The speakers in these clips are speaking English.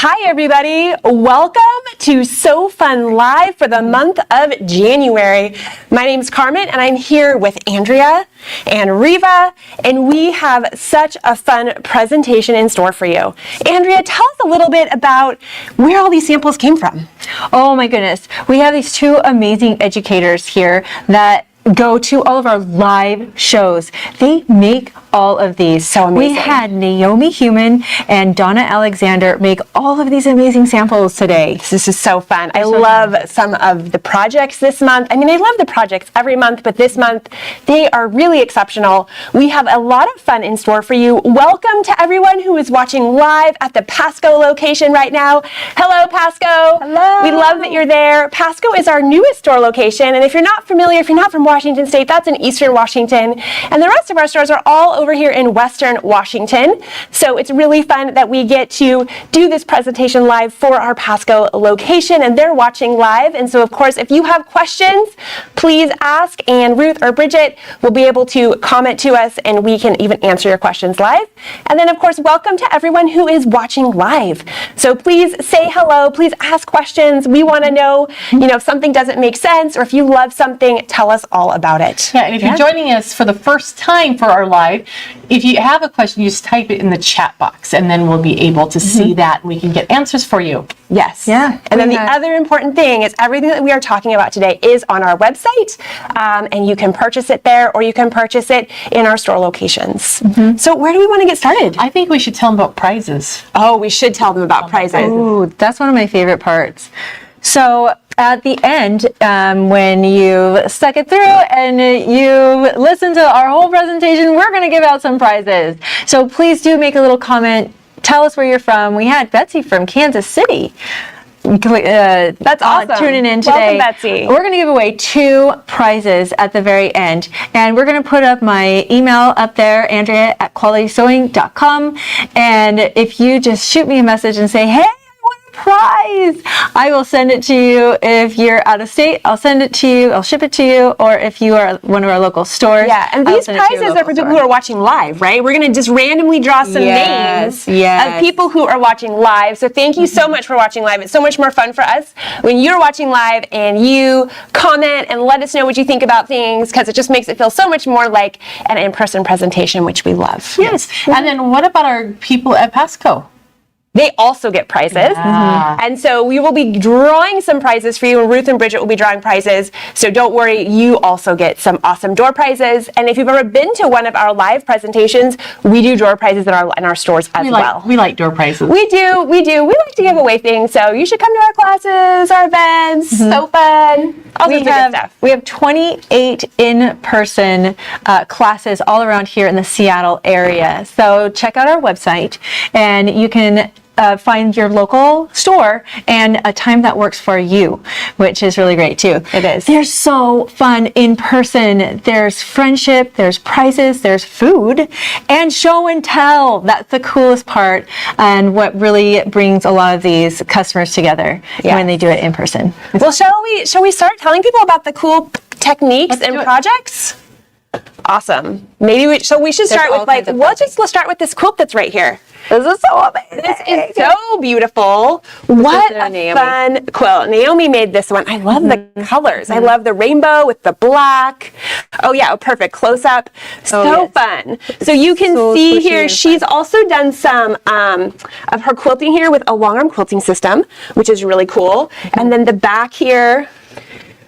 Hi everybody, welcome to So Fun Live for the month of January. My name is Carmen and I'm here with Andrea and Reva, and we have such a fun presentation in store for you. Andrea, tell us a little bit about where all these samples came from. Oh my goodness, we have these two amazing educators here that go to all of our live shows. They make all of these. So amazing. We had Naomi Human and Donna Alexander make all of these amazing samples today. This is so fun. I love some of the projects this month. I mean, I love the projects every month, but this month they are really exceptional. We have a lot of fun in store for you. Welcome to everyone who is watching live at the Pasco location right now. Hello, Pasco. Hello. We love that you're there. Pasco is our newest store location, and if you're not familiar, if you're not from Washington State, that's in Eastern Washington, and the rest of our stores are all over here in Western Washington. So it's really fun that we get to do this presentation live for our Pasco location, and they're watching live. And so of course, if you have questions, please ask, and Ruth or Bridget will be able to comment to us and we can even answer your questions live. And then of course, welcome to everyone who is watching live. So please say hello, please ask questions. We want to know, if something doesn't make sense, or if you love something, tell us all about it. Yeah, and if you're joining us for the first time for our live, if you have a question, you just type it in the chat box, and then we'll be able to see that, and we can get answers for you. Yes. Yeah. And then the other important thing is everything that we are talking about today is on our website, and you can purchase it there, or you can purchase it in our store locations. So where do we want to get started? I think we should tell them about prizes. Oh, we should tell them about prizes. Ooh, that's one of my favorite parts. So at the end, when you stuck it through and you listen to our whole presentation, we're going to give out some prizes. So please do make a little comment. Tell us where you're from. We had Betsy from Kansas City. That's awesome. Tuning in today. Welcome, Betsy. We're going to give away 2 prizes at the very end, and we're going to put up my email up there, Andrea@qualitysewing.com, and if you just shoot me a message and say, hey, prize, I will send it to you. If you're out of state, I'll send it to you, I'll ship it to you, or if you are one of our local stores. Yeah, and these prizes are for people who are watching live, right? We're going to just randomly draw some names of people who are watching live. So thank you so much for watching live. It's so much more fun for us when you're watching live and you comment and let us know what you think about things, because it just makes it feel so much more like an in-person presentation, which we love. Yes. And then what about our people at Pasco? They also get prizes. And so we will be drawing some prizes for you, and Ruth and Bridget will be drawing prizes. So don't worry, you also get some awesome door prizes. And if you've ever been to one of our live presentations, we do door prizes in our stores as well. We like door prizes. We do. We like to give away things. So you should come to our classes, our events. So fun. All sorts of good stuff. We have 28 in-person classes all around here in the Seattle area. So check out our website, and you can find your local store and a time that works for you, which is really great too. It is. They're so fun in person. There's friendship, there's prizes, there's food, and show and tell. That's the coolest part, and what really brings a lot of these customers together when they do it in person. Well, shall we start telling people about the cool techniques and projects? Awesome. Maybe we should start with let's start with this quilt that's right here. This is so amazing. This is so beautiful. What a fun quilt. Naomi made this one. I love the colors. I love the rainbow with the black. Oh yeah, perfect. Close up. So fun. So you can see here, she's also done some of her quilting here with a long arm quilting system, which is really cool. And then the back here,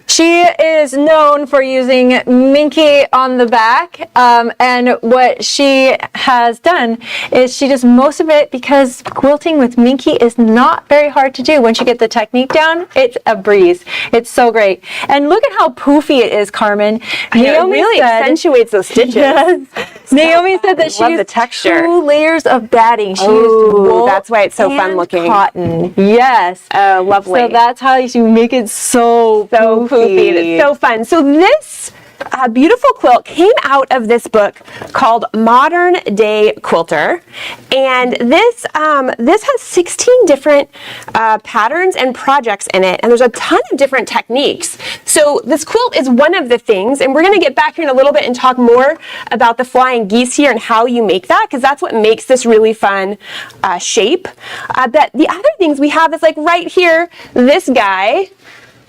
she is known for using Minky on the back, and what she has done is she does most of it because quilting with Minky is not very hard to do. Once you get the technique down, it's a breeze. It's so great. And look at how poofy it is, Carmen. Naomi really accentuates those stitches. Naomi said that she used 2 layers of batting. She used wool, that's why it's so fun looking. Cotton. Yes. Oh, lovely. So that's how you make it so poofy. It's so fun. So this beautiful quilt came out of this book called Modern Day Quilter, and this has 16 different patterns and projects in it, and there's a ton of different techniques. So this quilt is one of the things, and we're going to get back here in a little bit and talk more about the flying geese here and how you make that, because that's what makes this really fun shape. But the other things we have is like right here, this guy.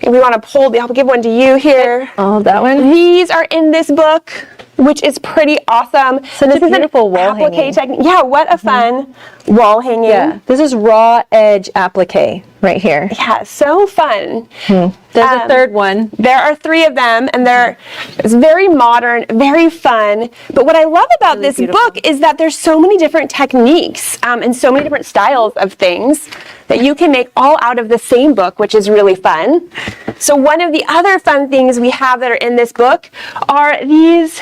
And we want to pull, I'll give one to you here. Oh, that one? These are in this book, which is pretty awesome. So this beautiful wall applique hanging. technique. Yeah, what a fun wall hanging. Yeah, this is raw edge applique right here. Yeah, so fun. There's a third one. There are 3 of them, and it's very modern, very fun. But what I love about this book is that there's so many different techniques and so many different styles of things that you can make all out of the same book, which is really fun. So one of the other fun things we have that are in this book are these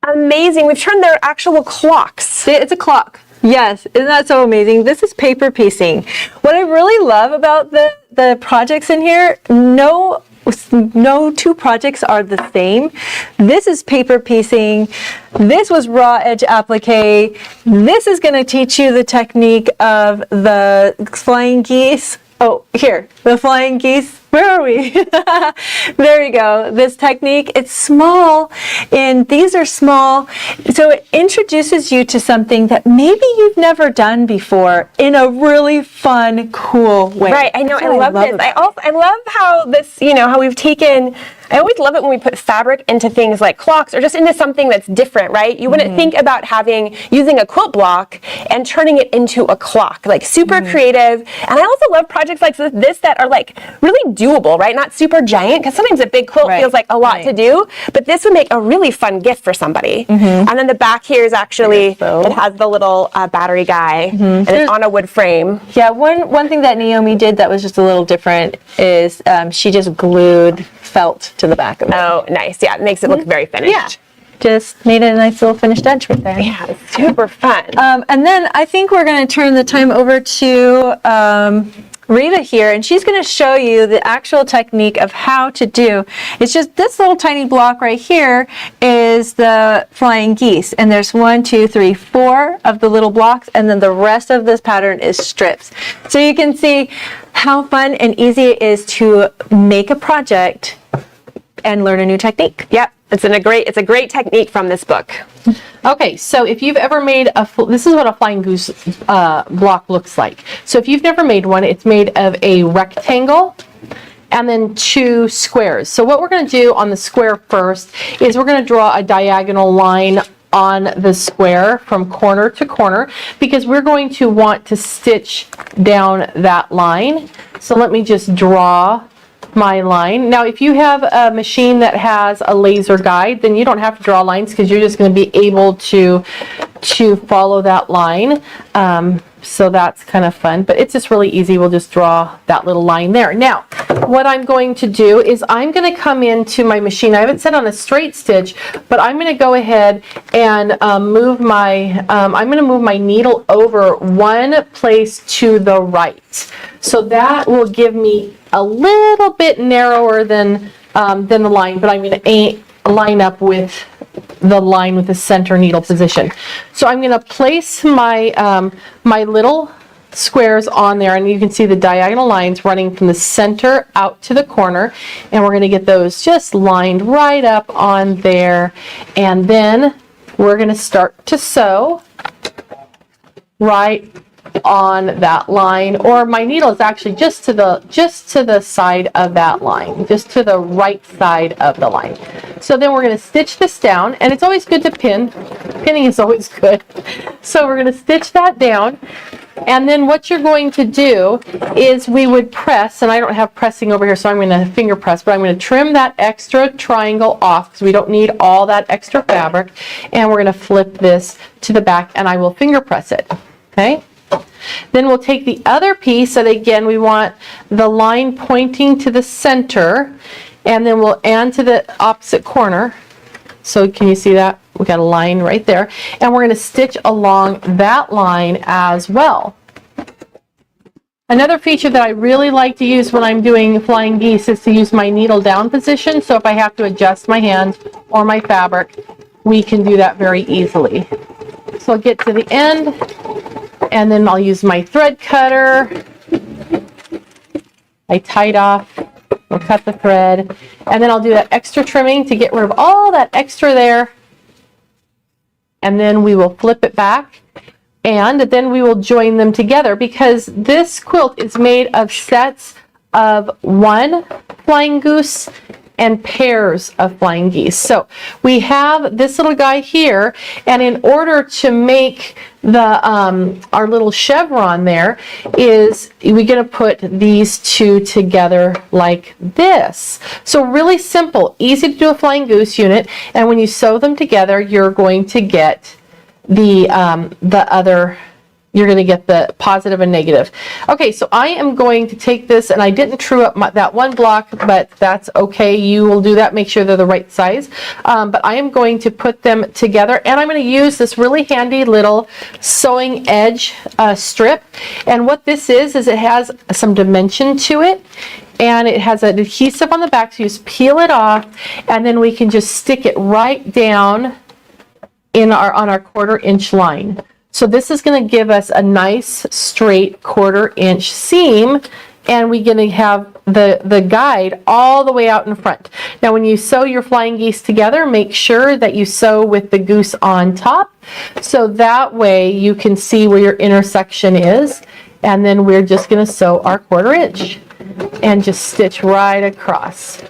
amazing, we've turned their actual clocks. It's a clock. Yes, isn't that so amazing? This is paper piecing. What I really love about the projects in here, no 2 projects are the same. This is paper piecing. This was raw edge applique. This is going to teach you the technique of the flying geese. Oh, here, the flying geese. Where are we? There you go. This technique, it's small, and these are small. So it introduces you to something that maybe you've never done before in a really fun, cool way. Right, I know, I love this. I love how this, how we've taken, I always love it when we put fabric into things like clocks or just into something that's different, right? You wouldn't think about using a quilt block and turning it into a clock, like super creative. And I also love projects like this that are like really doable, right? Not super giant, because sometimes a big quilt feels like a lot to do, but this would make a really fun gift for somebody. And then the back here is actually, it has the little battery guy, and it's on a wood frame. Yeah, one thing that Naomi did that was just a little different is she just glued felt to the back of it. Oh, nice. Yeah, it makes it look very finished. Yeah. Just made a nice little finished edge right there. Yeah, it's super fun. And then I think we're going to turn the time over to Reva here, and she's going to show you the actual technique of how to do. It's just this little tiny block right here is the flying geese, and there's 1, 2, 3, 4 of the little blocks, and then the rest of this pattern is strips. So you can see how fun and easy it is to make a project and learn a new technique. Yep, it's a great technique from this book. Okay, so if you've ever made this is what a flying goose block looks like. So if you've never made one, it's made of a rectangle and then 2 squares. So what we're going to do on the square first is we're going to draw a diagonal line on the square from corner to corner, because we're going to want to stitch down that line. So let me just draw my line. Now, if you have a machine that has a laser guide, then you don't have to draw lines, because you're just going to be able to follow that line. So that's kind of fun, but it's just really easy. We'll just draw that little line there. Now, what I'm going to do is I'm going to come into my machine. I haven't set on a straight stitch, but I'm going to go ahead and move my needle over 1 place to the right. So that will give me a little bit narrower than the line, but I'm going to line up with the line with the center needle position. So I'm going to place my my little squares on there, and you can see the diagonal lines running from the center out to the corner, and we're going to get those just lined right up on there, and then we're going to start to sew right on that line, or my needle is actually just to the side of that line, just to the right side of the line. So then we're going to stitch this down, and it's always good to pin. Pinning is always good. So we're going to stitch that down, and then what you're going to do is we would press, and I don't have pressing over here, so I'm going to finger press, but I'm going to trim that extra triangle off, because we don't need all that extra fabric, and we're going to flip this to the back, and I will finger press it. Okay? Then we'll take the other piece, and again we want the line pointing to the center, and then we'll add to the opposite corner. So can you see that? We got a line right there, and we're going to stitch along that line as well. Another feature that I really like to use when I'm doing flying geese is to use my needle down position. So if I have to adjust my hand or my fabric, we can do that very easily. So I'll get to the end, and then I'll use my thread cutter. I tied off We'll cut the thread, and then I'll do that extra trimming to get rid of all that extra there. And then we will flip it back, and then we will join them together because this quilt is made of sets of 1 flying goose and pairs of flying geese. So we have this little guy here, and in order to make the our little chevron there is we're going to put these two together like this. So really simple, easy to do a flying goose unit, and when you sew them together you're going to get the other, you're going to get the positive and negative. Okay, so I am going to take this, and I didn't true up that one block, but that's okay. You will do that. Make sure they're the right size. But I am going to put them together, and I'm going to use this really handy little sewing edge strip. And what this is it has some dimension to it, and it has an adhesive on the back, so you just peel it off, and then we can just stick it right down in on our 1/4 inch line. So this is going to give us a nice straight 1/4 inch seam, and we're going to have the guide all the way out in front. Now when you sew your flying geese together, make sure that you sew with the goose on top, so that way you can see where your intersection is, and then we're just going to sew our 1/4 inch and just stitch right across.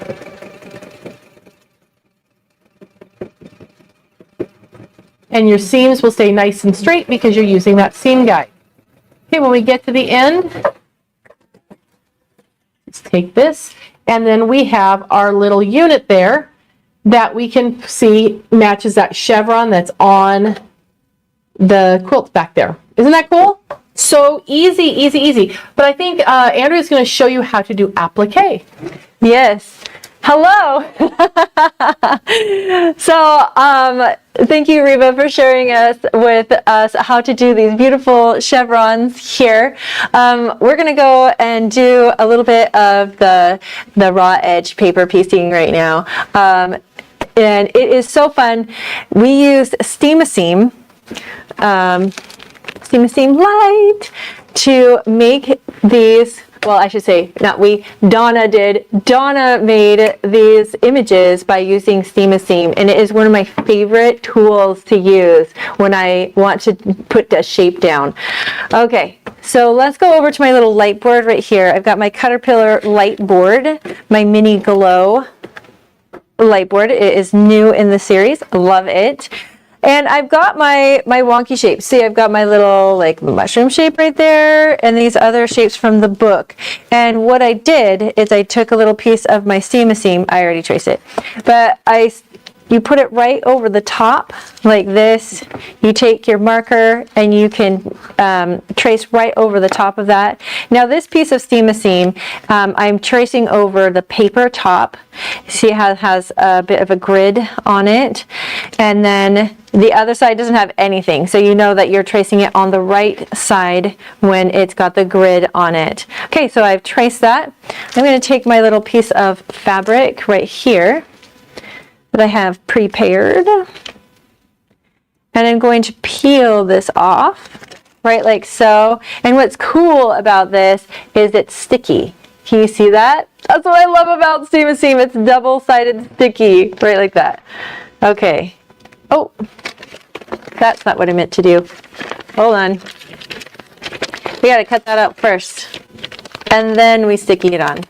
And your seams will stay nice and straight because you're using that seam guide. Okay, when we get to the end, let's take this, and then we have our little unit there that we can see matches that chevron that's on the quilt back there. Isn't that cool? So easy, easy, easy. But I think Andrea's going to show you how to do applique. Yes. Hello. So, thank you, Reva, for sharing with us how to do these beautiful chevrons here. We're going to go and do a little bit of the raw edge paper piecing right now. And it is so fun. We used Thematic Light to make these. Well, I should say, not we, Donna did. Donna made these images by using Thematic, and it is one of my favorite tools to use when I want to put a shape down. Okay, so let's go over to my little light board right here. I've got my Caterpillar light board, my mini glow light board. It is new in the series. Love it. And I've got my wonky shapes. See, I've got my little like mushroom shape right there, and these other shapes from the book. And what I did is I took a little piece of my seam. I already traced it, but you put it right over the top like this. You take your marker and you can trace right over the top of that. Now this piece of Thematic, I'm tracing over the paper top. See how it has a bit of a grid on it, and then the other side doesn't have anything, so you know that you're tracing it on the right side when it's got the grid on it. Okay, so I've traced that. I'm going to take my little piece of fabric right here that I have prepared, and I'm going to peel this off right like so. And what's cool about this is it's sticky. Can you see that? That's what I love about Thematic. It's double-sided sticky, right like that. Okay. Oh, that's not what I meant to do. Hold on. We got to cut that out first, and then we sticky it on.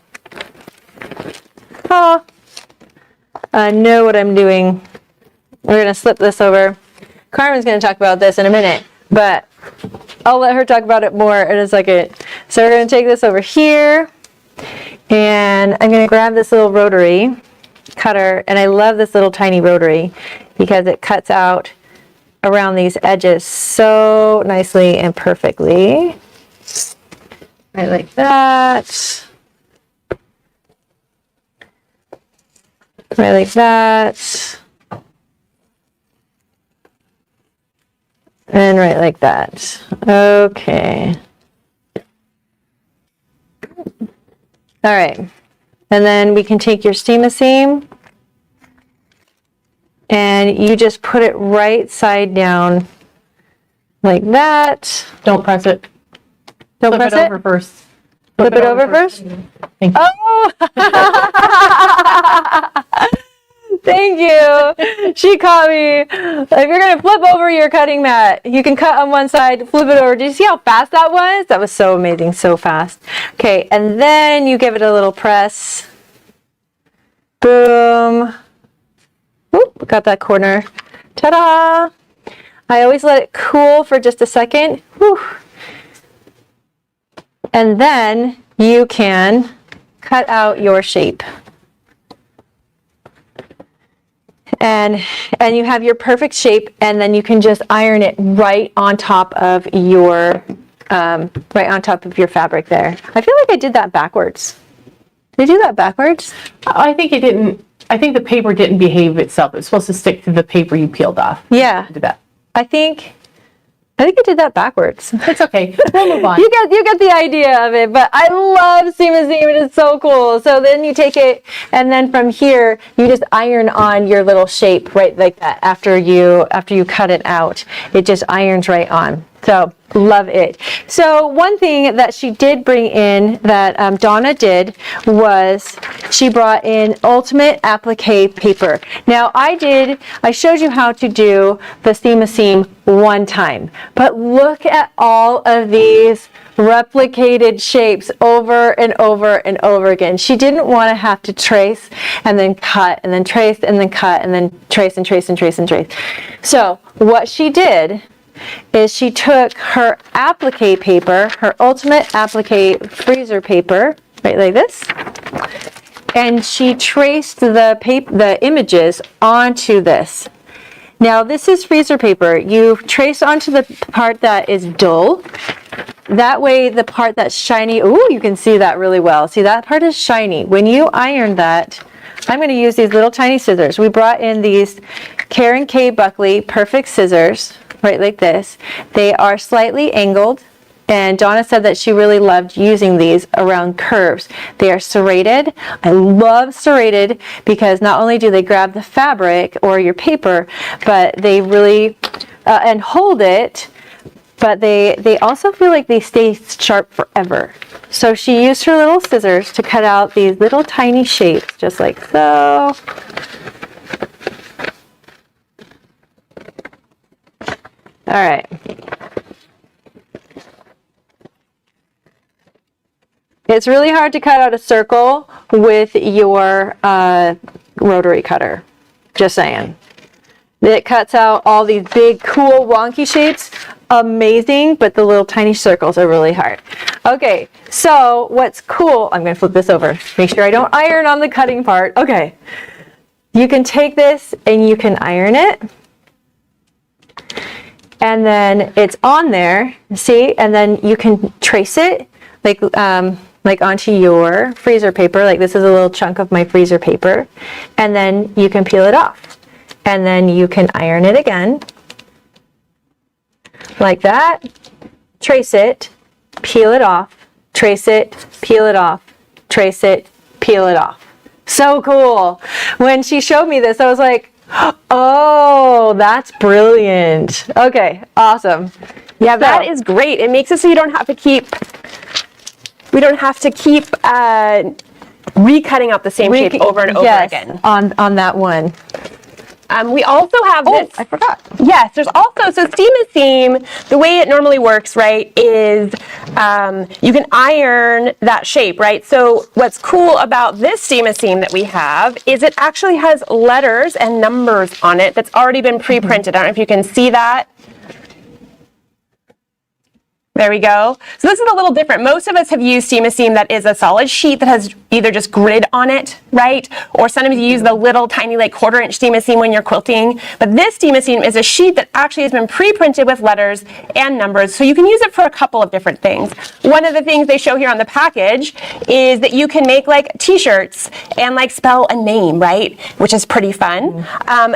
Oh, I know what I'm doing. We're going to slip this over. Carmen's going to talk about this in a minute, but I'll let her talk about it more in a second. So we're going to take this over here, and I'm going to grab this little rotary cutter, and I love this little tiny rotary because it cuts out around these edges so nicely and perfectly. Right like that. Right like that. And right like that. Okay. All right. And then we can take your Thematic and you just put it right side down like that. Don't press it. Don't Flip press it over first. Flip it over first? Thank you. Oh! you. She caught me. If you're going to flip over your cutting mat, you can cut on one side, flip it over. Did you see how fast that was? That was so amazing, so fast. Okay, and then you give it a little press. Boom. Oop, got that corner. Ta-da! I always let it cool for just a second. Whew. And then you can cut out your shape. And you have your perfect shape, and then you can just iron it right on top of your fabric there. I feel like I did that backwards. Did I do that backwards? I think it didn't. I think the paper didn't behave itself. It was supposed to stick to the paper you peeled off. Yeah. Did that. I think I did that backwards. It's okay. We'll move on. You get the idea of it, but I love seam and seam. It is so cool. So then you take it, and then from here you just iron on your little shape right like that. After you cut it out, it just irons right on. So love it. So one thing that she did bring in that Donna did was she brought in ultimate applique paper. Now I showed you how to do the seam a seam one time, but look at all of these replicated shapes over and over and over again. She didn't want to have to trace and then cut and then trace and then cut and then trace and trace and trace and trace. So what she did is she took her applique paper, her ultimate applique freezer paper, right like this, and she traced the images onto this. Now this is freezer paper. You trace onto the part that is dull. That way the part that's shiny, ooh, you can see that really well. See, that part is shiny. When you iron that, I'm going to use these little tiny scissors. We brought in these Karen K. Buckley Perfect Scissors, right like this. They are slightly angled, and Donna said that she really loved using these around curves. They are serrated. I love serrated because not only do they grab the fabric or your paper, but they really and hold it, but they also feel like they stay sharp forever. So she used her little scissors to cut out these little tiny shapes, just like so. All right. It's really hard to cut out a circle with your rotary cutter. Just saying. It cuts out all these big, cool, wonky shapes. Amazing, but the little tiny circles are really hard. Okay, so what's cool, I'm going to flip this over. Make sure I don't iron on the cutting part. Okay. You can take this and you can iron it. And then it's on there, see? And then you can trace it like onto your freezer paper. Like this is a little chunk of my freezer paper. And then you can peel it off. And then you can iron it again. Like that. Trace it, peel it off, trace it, peel it off, trace it, peel it off. So cool. When she showed me this, I was like, oh, that's brilliant. Okay, awesome. Yeah, that is great. It makes it so we don't have to keep recutting out the same shape over and over again. On that one. We also have this. I forgot. Yes, there's also, so seam and seam, the way it normally works, right, is you can iron that shape, right? So what's cool about this seam and seam that we have is it actually has letters and numbers on it that's already been pre-printed. I don't know if you can see that. There we go. So this is a little different. Most of us have used seam a seam that is a solid sheet that has either just grid on it, right? Or sometimes you use the little tiny like 1/4 inch seam a seam when you're quilting. But this seam a seam is a sheet that actually has been pre-printed with letters and numbers. So you can use it for a couple of different things. One of the things they show here on the package is that you can make like t-shirts and like spell a name, right? Which is pretty fun.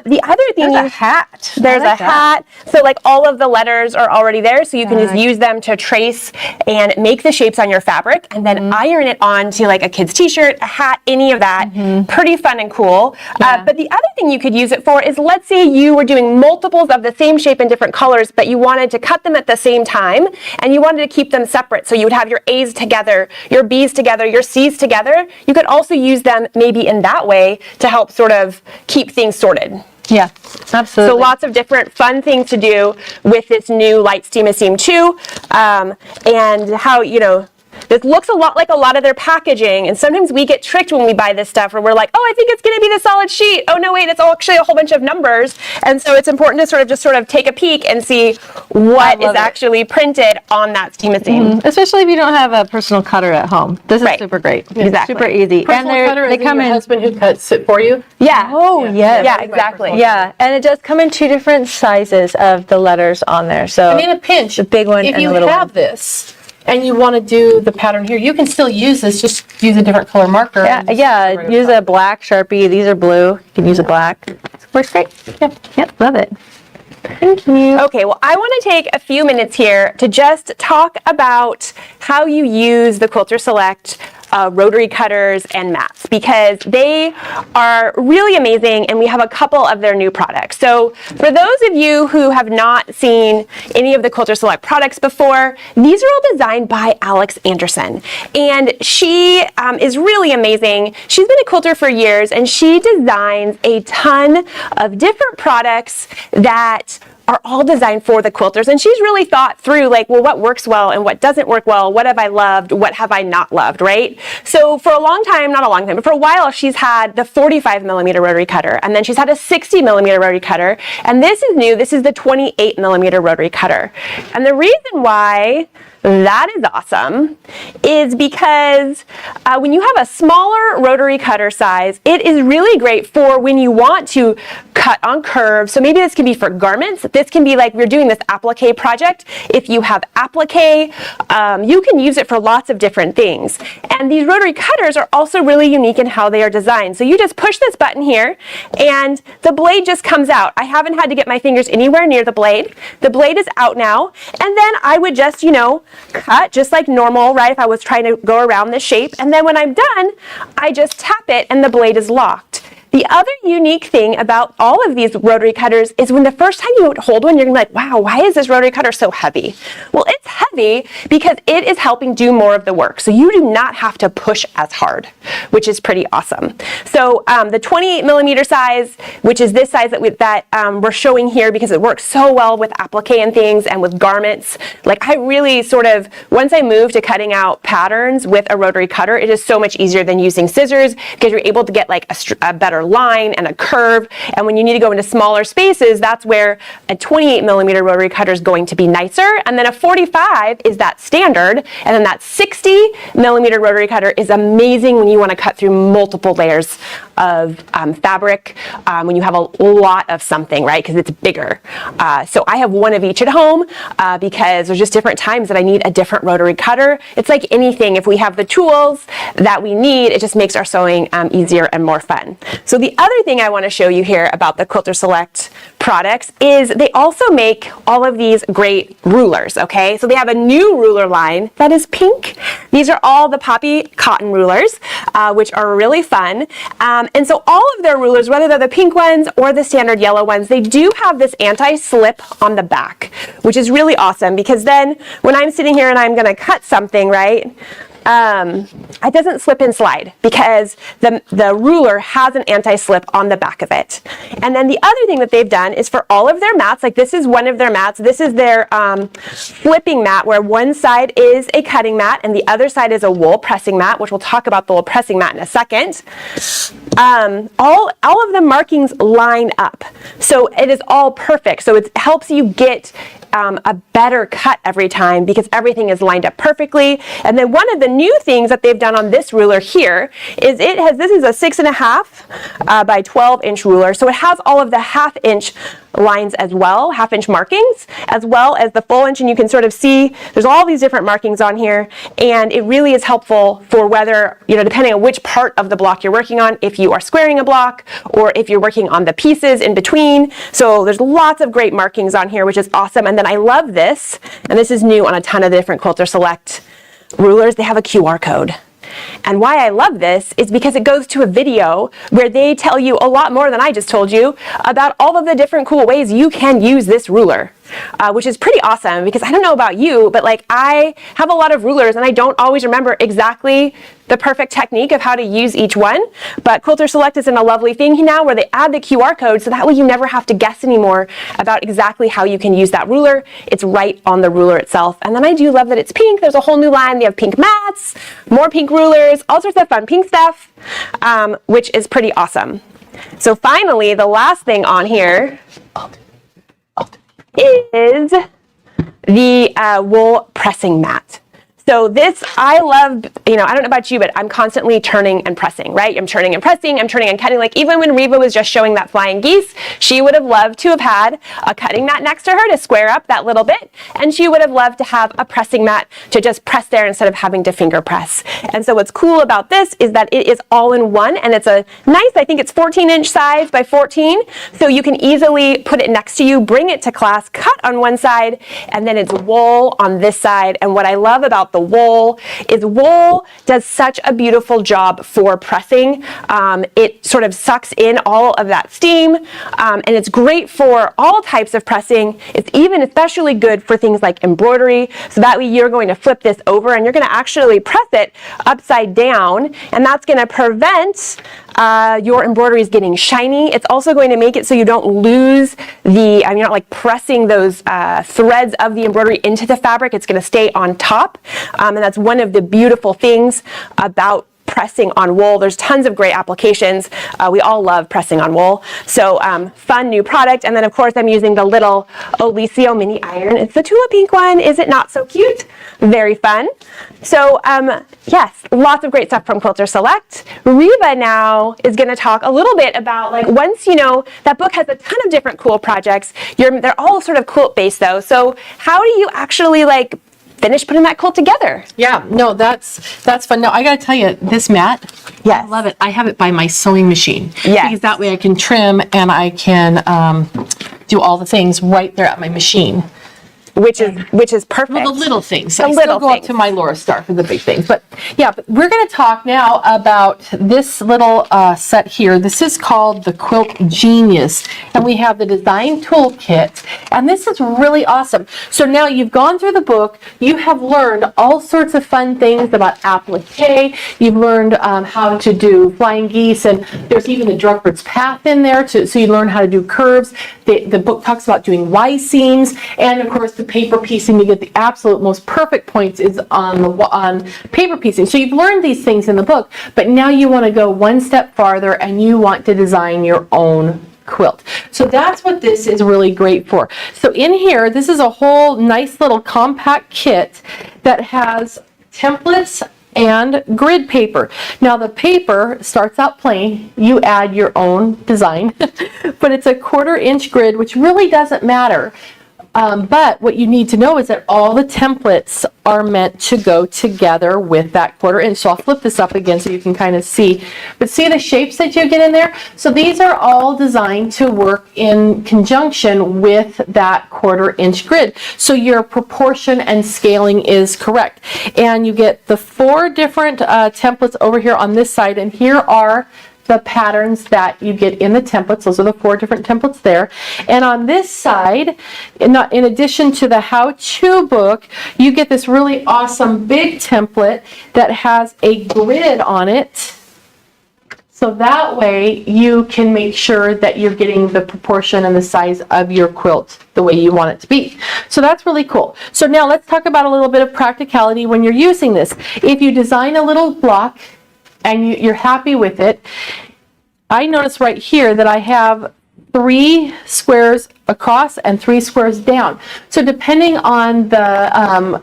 The other thing There's a hat. There's a hat. So like all of the letters are already there. So you can just use them to to trace and make the shapes on your fabric and then iron it onto like a kid's t-shirt, a hat, any of that. Pretty fun and cool. But the other thing you could use it for is, let's say you were doing multiples of the same shape in different colors, but you wanted to cut them at the same time and you wanted to keep them separate. So you would have your A's together, your B's together, your C's together. You could also use them maybe in that way to help sort of keep things sorted. Yeah, absolutely. So lots of different fun things to do with this new Light Steam 2, and how, you know, this looks a lot like a lot of their packaging, and sometimes we get tricked when we buy this stuff where we're like, oh, I think it's going to be the solid sheet. Oh, no, wait, it's all actually a whole bunch of numbers. And so it's important to sort of take a peek and see what is actually printed on that steam seam. Especially if you don't have a personal cutter at home. This is super great. Exactly. Super easy. Personal cutter, they come your in husband who cuts it for you? Yeah. Oh, yes. Yeah, exactly. Yeah, and it does come in 2 different sizes of the letters on there. So I mean, a pinch. the big one if and you the little have one. this and you want to do the pattern here, you can still use this. Just use a different color marker. Yeah, use a black Sharpie. These are blue. You can use a black. Works great. Yep, love it. Thank you. Okay, well, I want to take a few minutes here to just talk about how you use the Quilter Select rotary cutters and mats, because they are really amazing, and we have a couple of their new products. So for those of you who have not seen any of the Quilter Select products before, these are all designed by Alex Anderson, and she is really amazing. She's been a quilter for years, and she designs a ton of different products that are all designed for the quilters, and she's really thought through, like, well, what works well and what doesn't work well, what have I loved, what have I not loved, right? So for a long time, not a long time, but for a while, she's had the 45mm rotary cutter, and then she's had a 60mm rotary cutter, and this is new, this is the 28mm rotary cutter. And the reason why that is awesome is because when you have a smaller rotary cutter size, it is really great for when you want to cut on curves. So maybe this can be for garments. This can be like, we're doing this applique project. If you have applique, you can use it for lots of different things. And these rotary cutters are also really unique in how they are designed. So you just push this button here and the blade just comes out. I haven't had to get my fingers anywhere near the blade. The blade is out now. And then I would just, you know, cut just like normal, right? If I was trying to go around this shape. And then when I'm done, I just tap it and the blade is locked. The other unique thing about all of these rotary cutters is when the first time you hold one, you're gonna be like, wow, why is this rotary cutter so heavy? Well, it's heavy because it is helping do more of the work. So you do not have to push as hard, which is pretty awesome. So the 28mm size, which is this size that we're showing here because it works so well with applique and things and with garments. Like, I really sort of, once I moved to cutting out patterns with a rotary cutter, it is so much easier than using scissors because you're able to get like a better line and a curve, and when you need to go into smaller spaces, that's where a 28mm rotary cutter is going to be nicer, and then a 45 is that standard, and then that 60mm rotary cutter is amazing when you want to cut through multiple layers of fabric, when you have a lot of something, right, because it's bigger. So I have one of each at home because there's just different times that I need a different rotary cutter. It's like anything, if we have the tools that we need, it just makes our sewing easier and more fun. So the other thing I want to show you here about the Quilter Select products is they also make all of these great rulers, okay? So they have a new ruler line that is pink. These are all the poppy cotton rulers, which are really fun. And so all of their rulers, whether they're the pink ones or the standard yellow ones, they do have this anti-slip on the back, which is really awesome because then when I'm sitting here and I'm going to cut something, right, it doesn't slip and slide because the ruler has an anti-slip on the back of it. And then the other thing that they've done is for all of their mats, like this is one of their mats, this is their flipping mat where one side is a cutting mat and the other side is a wool pressing mat, which we'll talk about the wool pressing mat in a second. All of the markings line up. So it is all perfect. So it helps you get a better cut every time because everything is lined up perfectly. And then one of the new things that they've done on this ruler here is this is a 6.5 by 12-inch ruler. So it has all of the half-inch lines as well, half-inch markings, as well as the full inch, and you can sort of see there's all these different markings on here, and it really is helpful for whether, you know, depending on which part of the block you're working on, if you are squaring a block or if you're working on the pieces in between. So there's lots of great markings on here, which is awesome. And then I love this, and this is new on a ton of the different Quilter Select rulers. They have a QR code. And why I love this is because it goes to a video where they tell you a lot more than I just told you about all of the different cool ways you can use this ruler. Which is pretty awesome because I don't know about you, but like I have a lot of rulers and I don't always remember exactly the perfect technique of how to use each one. But Quilter Select is in a lovely thing now where they add the QR code so that way you never have to guess anymore about exactly how you can use that ruler. It's right on the ruler itself. And then I do love that it's pink. There's a whole new line. They have pink mats, more pink rulers, all sorts of fun pink stuff, which is pretty awesome. So finally, the last thing on here is the wool pressing mat. So this, I love, I don't know about you, but I'm constantly turning and pressing, right? I'm turning and pressing, I'm turning and cutting. Like even when Reva was just showing that flying geese, she would have loved to have had a cutting mat next to her to square up that little bit. And she would have loved to have a pressing mat to just press there instead of having to finger press. And so what's cool about this is that it is all in one, and it's a nice, I think it's 14-inch size by 14. So you can easily put it next to you, bring it to class, cut on one side, and then it's wool on this side. And what I love about the wool is wool does such a beautiful job for pressing. It sort of sucks in all of that steam, and it's great for all types of pressing. It's even especially good for things like embroidery, so that way you're going to flip this over and you're going to actually press it upside down, and that's going to prevent your embroideries getting shiny. It's also going to make it so you don't lose the, you're not like pressing those threads of the embroidery into the fabric. It's going to stay on top. And that's one of the beautiful things about pressing on wool. There's tons of great applications. We all love pressing on wool. So fun new product. And then of course I'm using the little Olicio mini iron. It's the Tula Pink one. Is it not so cute? Very fun. So yes, lots of great stuff from Quilter Select. Reva now is going to talk a little bit about, like, once that book has a ton of different cool projects. They're all sort of quilt based though. So how do you actually finish putting that quilt together? Yeah, no, that's fun. Now I gotta tell you, this mat, yes, I love it. I have it by my sewing machine. Yes. Because that way I can trim and I can do all the things right there at my machine. Which is perfect. Well, the little things. The I little still go up to my Laura Star for the big things. But yeah, but we're going to talk now about this little set here. This is called the Quilt Genius. And we have the design toolkit. And this is really awesome. So now you've gone through the book. You have learned all sorts of fun things about applique. You've learned how to do flying geese. And there's even the Drunkard's Path in there. So you learn how to do curves. The book talks about doing Y seams. And of course, the paper piecing, you get the absolute most perfect points is on paper piecing. So you've learned these things in the book, but now you want to go one step farther and you want to design your own quilt. So that's what this is really great for. So in here, this is a whole nice little compact kit that has templates and grid paper. Now the paper starts out plain, you add your own design, but it's a 1/4 inch grid, which really doesn't matter. But what you need to know is that all the templates are meant to go together with that 1/4 inch. So I'll flip this up again so you can kind of see. But see the shapes that you get in there? So these are all designed to work in conjunction with that 1/4 inch grid. So your proportion and scaling is correct. And you get the 4 different templates over here on this side. And here are the patterns that you get in the templates. Those are the 4 different templates there. And on this side, in addition to the how-to book, you get this really awesome big template that has a grid on it. So that way you can make sure that you're getting the proportion and the size of your quilt the way you want it to be. So that's really cool. So now let's talk about a little bit of practicality when you're using this. If you design a little block and you're happy with it, I notice right here that I have 3 squares across and 3 squares down. So depending on the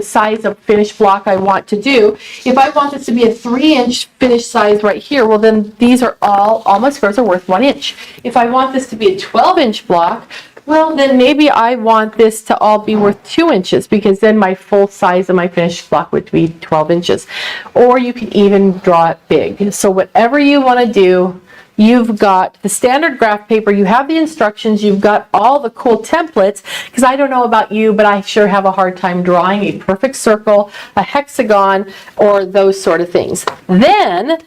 size of finished block I want to do, if I want this to be a 3-inch finished size right here, well then these are all my squares are worth 1 inch. If I want this to be a 12-inch block, well, then maybe I want this to all be worth 2 inches, because then my full size of my finished block would be 12 inches. Or you can even draw it big. So whatever you want to do, you've got the standard graph paper, you have the instructions, you've got all the cool templates, because I don't know about you, but I sure have a hard time drawing a perfect circle, a hexagon, or those sort of things. Then,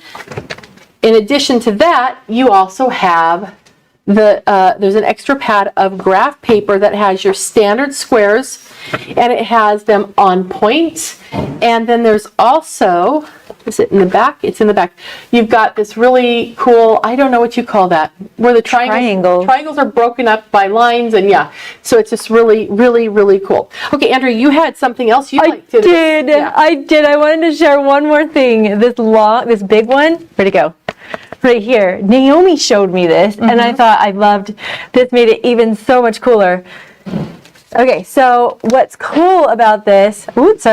in addition to that, you also have there's an extra pad of graph paper that has your standard squares, and it has them on point. And then there's also, is it in the back? It's in the back. You've got this really cool, I don't know what you call that, where the triangles are broken up by lines, and yeah, so it's just really, really, really cool. Okay, Andrea, you had something else you'd like to do. I did. I wanted to share one more thing. This big one, where'd it go? Right here. Naomi showed me this, and I thought I loved this, made it even so much cooler. Okay, so what's cool about this, is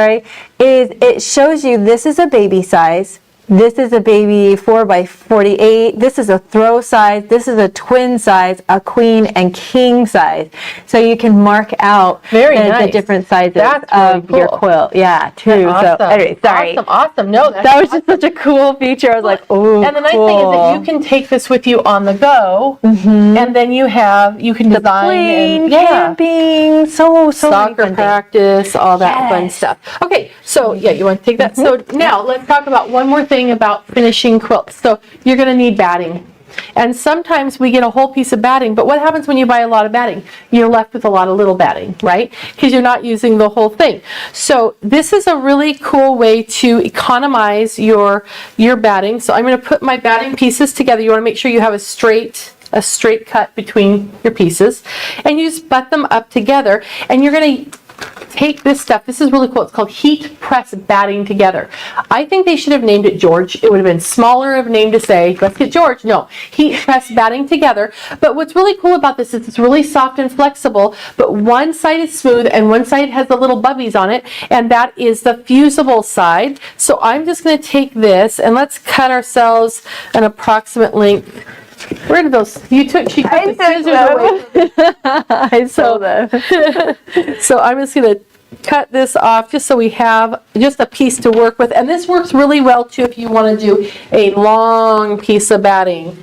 it shows you this is a baby size. This is a baby 4x48. This is a throw size. This is a twin size, a queen and king size. So you can mark out the different sizes of your quilt. Yeah, too. Awesome. So anyway, sorry. Awesome. No, that was just such a cool feature. I was like, oh, and the nice thing is that you can take this with you on the go, and then you can design plane, camping, so soccer practice, all that fun stuff. Okay, so yeah, you want to take that. So now let's talk about one more thing about finishing quilts. So you're going to need batting. And sometimes we get a whole piece of batting, but what happens when you buy a lot of batting? You're left with a lot of little batting, right? Because you're not using the whole thing. So this is a really cool way to economize your batting. So I'm going to put my batting pieces together. You want to make sure you have a straight cut between your pieces, and you just butt them up together, and you're going to take this stuff. This is really cool. It's called heat press batting together. I think they should have named it George. It would have been smaller of a name to say, let's get George. No, heat press batting together. But what's really cool about this is it's really soft and flexible, but one side is smooth and one side has the little bubbies on it, and that is the fusible side. So I'm just going to take this, and let's cut ourselves an approximate length. Where did those? She took the scissors away. I saw them. So I'm just going to cut this off just so we have just a piece to work with. And this works really well too if you want to do a long piece of batting.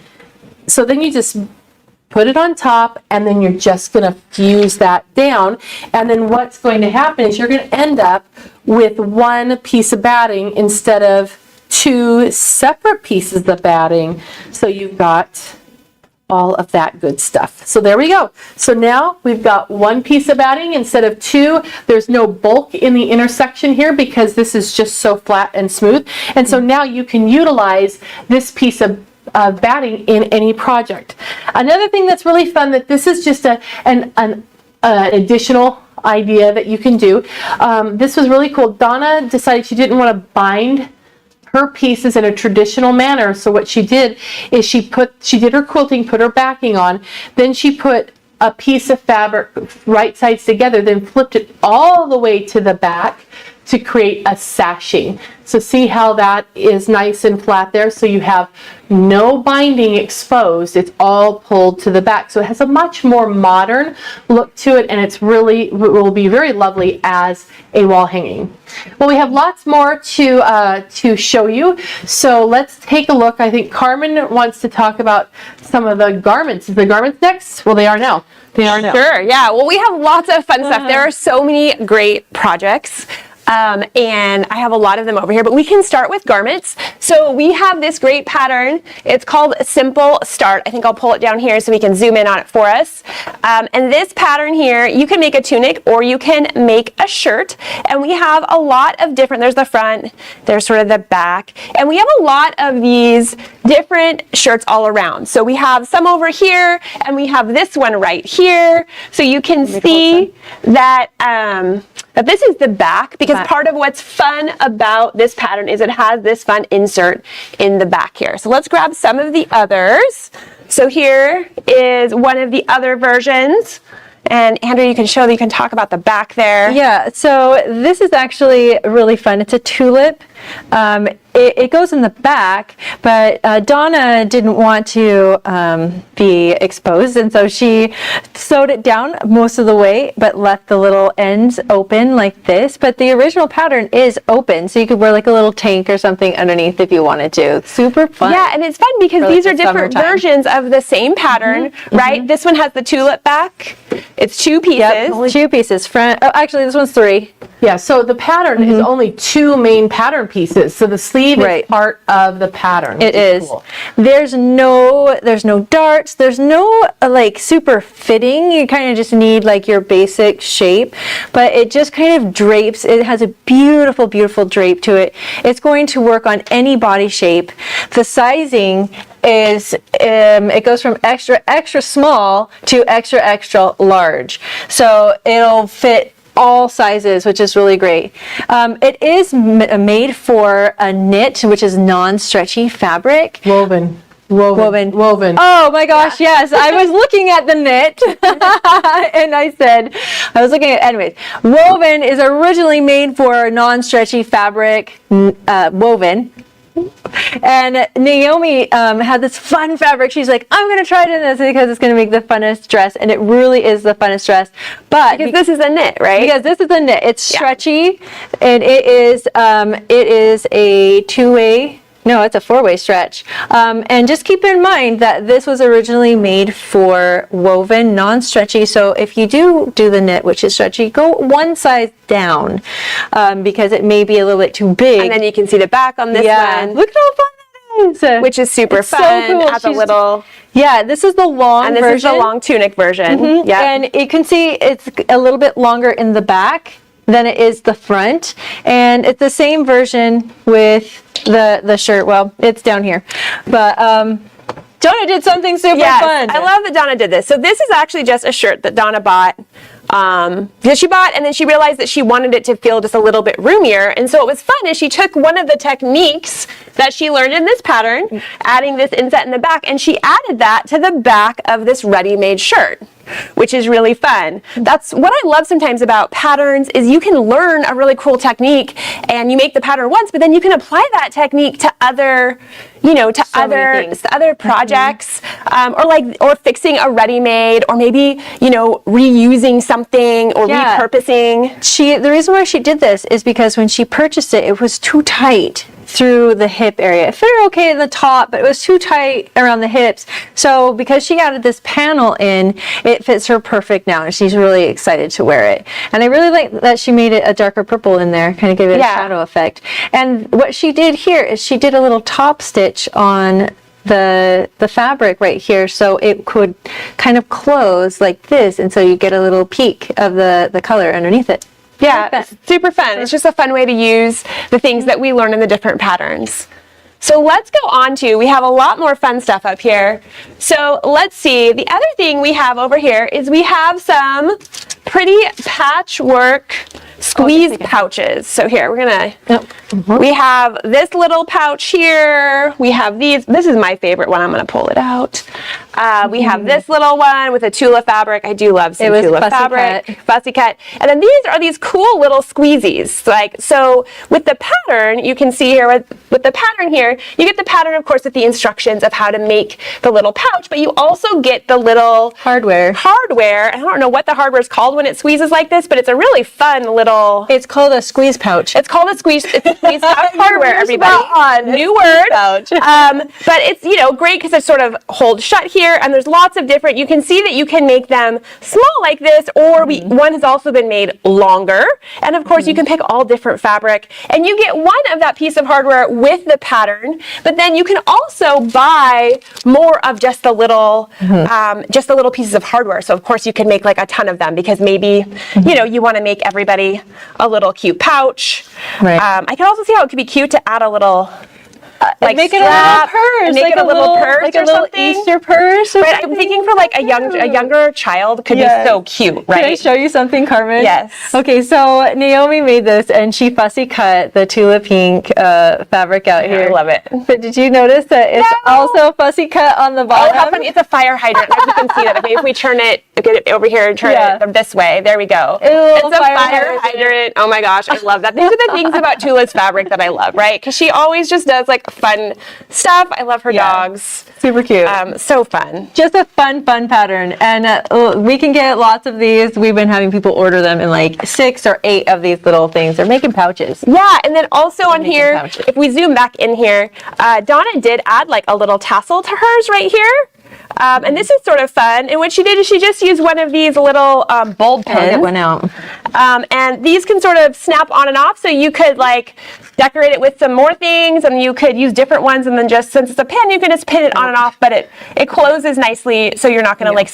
So then you just put it on top, and then you're just going to fuse that down. And then what's going to happen is you're going to end up with one piece of batting instead of 2 separate pieces of batting. So you've got all of that good stuff. So there we go. So now we've got 1 piece of batting instead of 2. There's no bulk in the intersection here because this is just so flat and smooth. And so now you can utilize this piece of batting in any project. Another thing that's really fun, that this is just an additional idea that you can do. This was really cool. Donna decided she didn't want to bind her pieces in a traditional manner. So what she did is she did her quilting, put her backing on, then she put a piece of fabric right sides together, then flipped it all the way to the back to create a sashing. So see how that is nice and flat there? So you have no binding exposed. It's all pulled to the back. So it has a much more modern look to it, and it's really will be very lovely as a wall hanging. Well, we have lots more to show you. So let's take a look. I think Carmen wants to talk about some of the garments. Is the garments next? Well, they are now. They are now. Sure, yeah. Well, we have lots of fun stuff. There are so many great projects. And I have a lot of them over here, but we can start with garments. So we have this great pattern. It's called Simple Start. I think I'll pull it down here so we can zoom in on it for us. And this pattern here, you can make a tunic or you can make a shirt. And we have a lot of different, there's the front, there's sort of the back, and we have a lot of these different shirts all around. So we have some over here, and we have this one right here. So you can see that, that this is the back, because part of what's fun about this pattern is it has this fun insert in the back here. So let's grab some of the others. So here is one of the other versions. And Andrea, you can talk about the back there. Yeah, so this is actually really fun. It's a tulip, it goes in the back, but Donna didn't want to be exposed, and so she sewed it down most of the way, but left the little ends open like this. But the original pattern is open, so you could wear like a little tank or something underneath if you wanted to. It's super fun. Yeah, and it's fun because For, these like, are the different summertime. versions of the same pattern, right? This one has the tulip back. It's 2 pieces. Yep, 2 pieces. Front. Oh, actually, this one's 3. Yeah, so the pattern is only 2 main pattern pieces. So the sleeve Right. is part of the pattern. It which is. cool. There's no darts. There's no like super fitting. You kind of just need like your basic shape, but it just kind of drapes. It has a beautiful, beautiful drape to it. It's going to work on any body shape. The sizing is it goes from extra, extra small to extra, extra large. So it'll fit all sizes, which is really great. It is made for a knit, which is non-stretchy fabric. Woven. Oh my gosh, yes. I was looking at the knit and I was looking at, anyways, woven is originally made for non-stretchy fabric, woven. And Naomi had this fun fabric. She's like, I'm going to try it in this because it's going to make the funnest dress. And it really is the funnest dress. But Because this is a knit, right? because this is a knit, it's stretchy, and it is a 2-way. No, it's a 4-way stretch. And just keep in mind that this was originally made for woven, non-stretchy. So if you do the knit, which is stretchy, go one size down because it may be a little bit too big. And then you can see the back on this one, Look at how fun that is. which is super It's so fun. cool. Has a little, Yeah, this is the long and this version. is the long tunic version. Yeah. And you can see it's a little bit longer in the back than it is the front. And it's the same version with the shirt. Well, it's down here. But Donna did something super fun. I love that Donna did this. So this is actually just a shirt that Donna bought. And then she realized that she wanted it to feel just a little bit roomier. And so what was fun is she took one of the techniques that she learned in this pattern, adding this inset in the back, and she added that to the back of this ready-made shirt, which is really fun. That's what I love sometimes about patterns is you can learn a really cool technique and you make the pattern once, but then you can apply that technique to other, other projects, or fixing a ready-made, or maybe, reusing something or repurposing. The reason why she did this is because when she purchased it, it was too tight through the hip area. It fit her okay in the top, but it was too tight around the hips. So because she added this panel in, it fits her perfect now, and she's really excited to wear it. And I really like that she made it a darker purple in there, kind of give it a shadow effect. And what she did here is she did a little top stitch on the fabric right here, so it could kind of close like this, and so you get a little peek of the color underneath it. Yeah, it's super fun. It's just a fun way to use the things that we learn in the different patterns. So let's go on to, we have a lot more fun stuff up here. So let's see, the other thing we have over here is we have some pretty patchwork squeeze pouches. So here, we're gonna, we have this little pouch here. We have these, this is my favorite one. I'm gonna pull it out. We have this little one with a Tula fabric. I do love some Tula fabric. Fussy cut. And then these are these cool little squeezies. Like, so with the pattern, you can see here, with the pattern here, you get the pattern, of course, with the instructions of how to make the little pouch, but you also get the little hardware. I don't know what the hardware is called when it squeezes like this, but it's a really fun little... It's called a squeeze pouch. It's called a squeeze pouch hardware, everybody. New word. Pouch. But it's, great because it sort of holds shut here, and there's lots of different, you can see that you can make them small like this, or one has also been made longer. And of course, you can pick all different fabric, and you get one of that piece of hardware with the pattern, but then you can also buy more of just the little, pieces of hardware. So of course, you can make like a ton of them because maybe, you want to make everybody a little cute pouch. Right. I can also see how it could be cute to add a little like make it strap, a little purse, make it a little purse like or a little something. Easter purse. Or Right, I'm something. thinking for like a younger child could be so cute, right? Can I show you something, Carmen? Yes. Okay, so Naomi made this, and she fussy cut the Tula pink fabric out here. I love it. But did you notice that it's also fussy cut on the Oh, bottom? how funny! It's a fire hydrant. As you can see that. If we turn it, get it over here and turn it this way, there we go. It's a fire hydrant. Oh my gosh, I love that. These are the things about Tula's fabric that I love, right? Because she always just does like fun stuff. I love her dogs. Super cute. So fun. Just a fun pattern. And we can get lots of these. We've been having people order them in like 6 or 8 of these little things. They're making pouches. Yeah, and then also on here, pouches. if we zoom back in here, Donna did add like a little tassel to hers right here. And this is sort of fun. And what she did is she just used one of these little bulb pins. I'll get one out. And these can sort of snap on and off, so you could like decorate it with some more things, and you could use different ones, and then just, since it's a pin, you can just pin it on and off, but it closes nicely, so you're not going to like,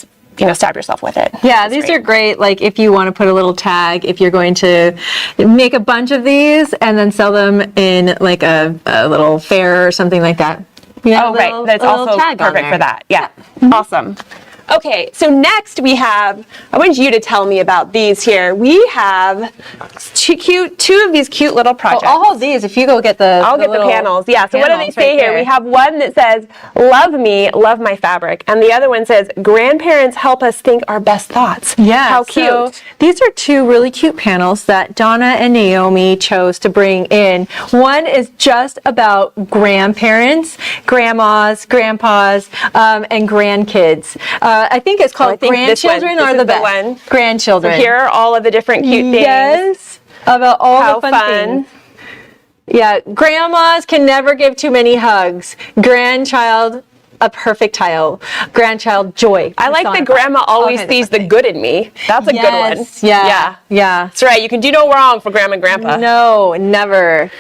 stab yourself with it. Yeah, these are great. Like if you want to put a little tag, if you're going to make a bunch of these and then sell them in like a little fair or something like that. Oh, right. That's also perfect for that. Yeah. Awesome. Okay, so next we have, I want you to tell me about these here. We have two of these cute little projects. I'll hold these if you go get the I'll get the panels. Yeah, so what do they say here? We have one that says, love me, love my fabric. And the other one says, grandparents help us think our best thoughts. Yeah. How cute. So these are 2 really cute panels that Donna and Naomi chose to bring in. One is just about grandparents, grandmas, grandpas, and grandkids. I think it's called Grandchildren Are the Best. Grandchildren. So here are all of the different cute things. Yes, about all How the fun things. Yeah, grandmas can never give too many hugs. Grandchild, a perfect child. Grandchild, joy. I like that grandma always sees the good in me. That's a good one. Yeah. That's right. You can do no wrong for grandma and grandpa. No, never.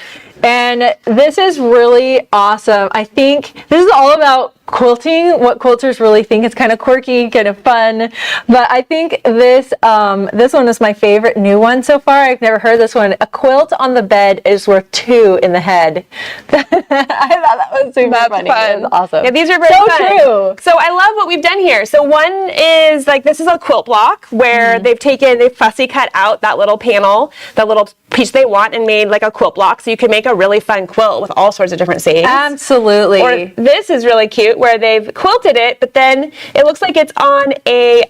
And this is really awesome. I think this is all about quilting, what quilters really think is kind of quirky, kind of fun. But I think this one is my favorite new one so far. I've never heard this one. A quilt on the bed is worth 2 in the head. I thought that was super funny. That was awesome. Yeah, these are very fun. True. So I love what we've done here. So one is like, this is a quilt block where they've fussy cut out that little panel, that little piece they want, and made like a quilt block, so you can make a really fun quilt with all sorts of different sayings. Absolutely. Or this is really cute, where they've quilted it, but then it looks like it's on a